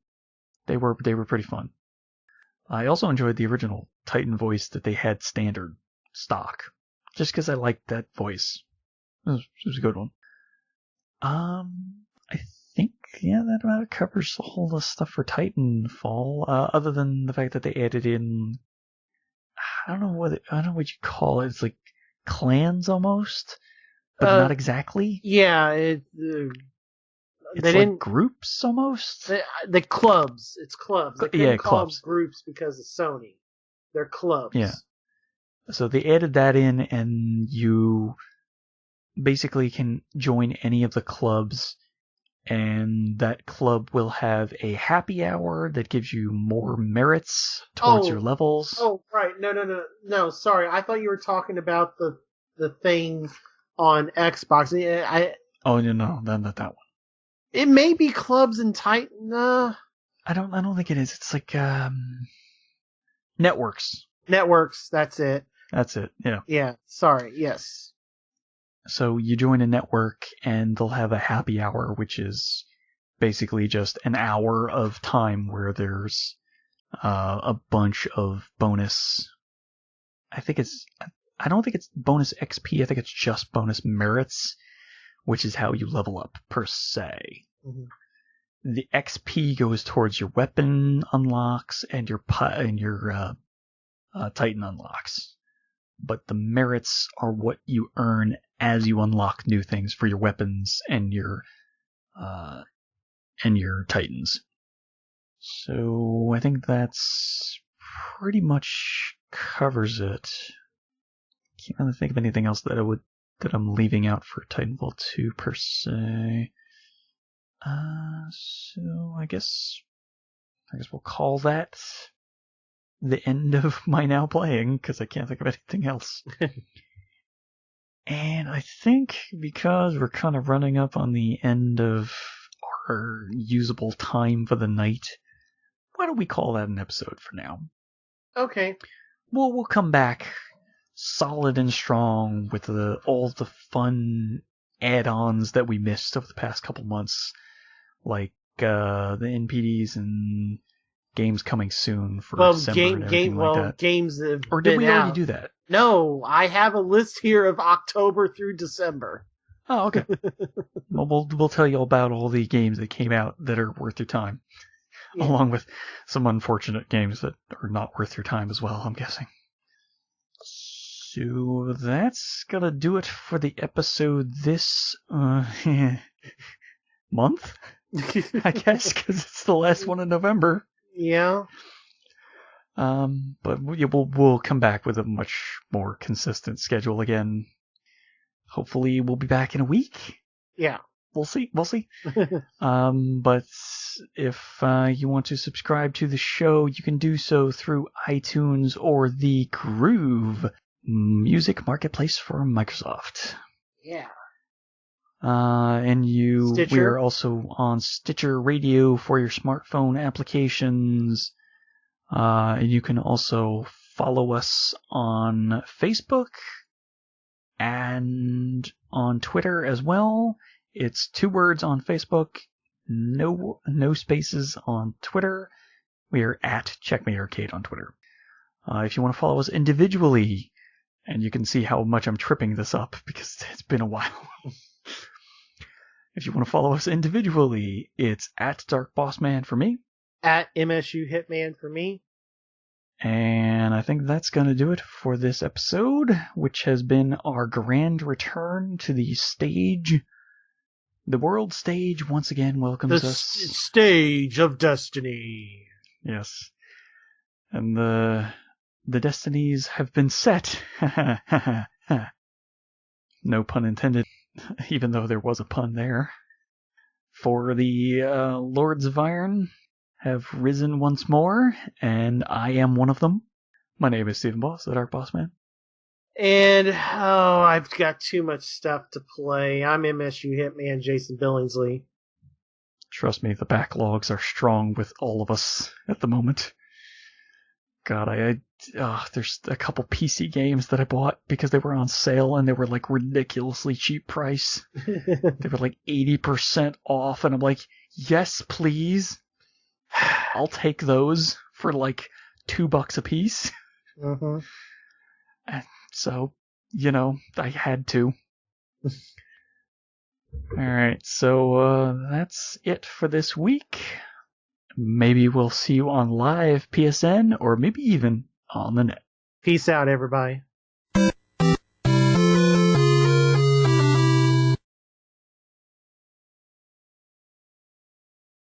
They were pretty fun. I also enjoyed the original Titan voice that they had standard stock, just because I liked that voice. It was a good one. I think, that about covers all the stuff for Titanfall, other than the fact that they added in, I don't know what you call it. It's like clans almost, but not exactly. Yeah, it's like groups almost. The clubs. It's clubs. They couldn't call clubs. them groups because of Sony. They're clubs. Yeah. So they added that in, and you basically can join any of the clubs, and that club will have a happy hour that gives you more merits towards your levels. Oh, right. No. Sorry, I thought you were talking about the thing on Xbox. No, not that one. It may be clubs and Titan. I don't think it is. It's like networks. Networks. That's it. Yeah. Yeah. Sorry. Yes. So you join a network, and they'll have a happy hour, which is basically just an hour of time where there's a bunch of bonus. I don't think it's bonus XP. I think it's just bonus merits, which is how you level up per se. Mm-hmm. The XP goes towards your weapon unlocks and your Titan unlocks. but the merits are what you earn as you unlock new things for your weapons and your Titans. So I think that's pretty much covers it. Can't really think of anything else that I'm leaving out for Titanfall 2 per se. So I guess we'll call that the end of my now playing, because I can't think of anything else. And I think because we're kind of running up on the end of our usable time for the night, why don't we call that an episode for now? Okay. We'll come back solid and strong with all the fun add-ons that we missed over the past couple months, like the NPDs and games coming soon for December and everything like that. Games have or did been we out. already do that? No, I have a list here of October through December. Oh, okay. Well, we'll tell you about all the games that came out that are worth your time, along with some unfortunate games that are not worth your time as well, I'm guessing. So that's gonna do it for the episode this month, I guess, because it's the last one in November. Yeah. But we'll come back with a much more consistent schedule again. Hopefully we'll be back in a week. Yeah. We'll see. But if you want to subscribe to the show, you can do so through iTunes or the Groove music marketplace for Microsoft. Yeah. And Stitcher. we are also on Stitcher Radio for your smartphone applications. And you can also follow us on Facebook and on Twitter as well. It's 2 words on Facebook, no spaces on Twitter. We are at Checkmate Arcade on Twitter. If you want to follow us individually, and you can see how much I'm tripping this up because it's been a while. If you want to follow us individually, it's at Dark Boss Man for me. At MSU Hitman for me. And I think that's going to do it for this episode, which has been our grand return to the stage. The world stage once again welcomes us. Stage of Destiny. Yes. And the destinies have been set. No pun intended, even though there was a pun there. For the Lords of Iron have risen once more, and I am one of them. My name is Stephen Boss, the Dark Boss Man. And, I've got too much stuff to play. I'm MSU Hitman Jason Billingsley. Trust me, the backlogs are strong with all of us at the moment. God, there's a couple PC games that I bought because they were on sale and they were like ridiculously cheap price. They were like 80% off, and I'm like, yes, please. I'll take those for like $2 a piece. Mm-hmm. And so, I had to. Alright, so that's it for this week. Maybe we'll see you on live PSN, or maybe even on the net. Peace out, everybody.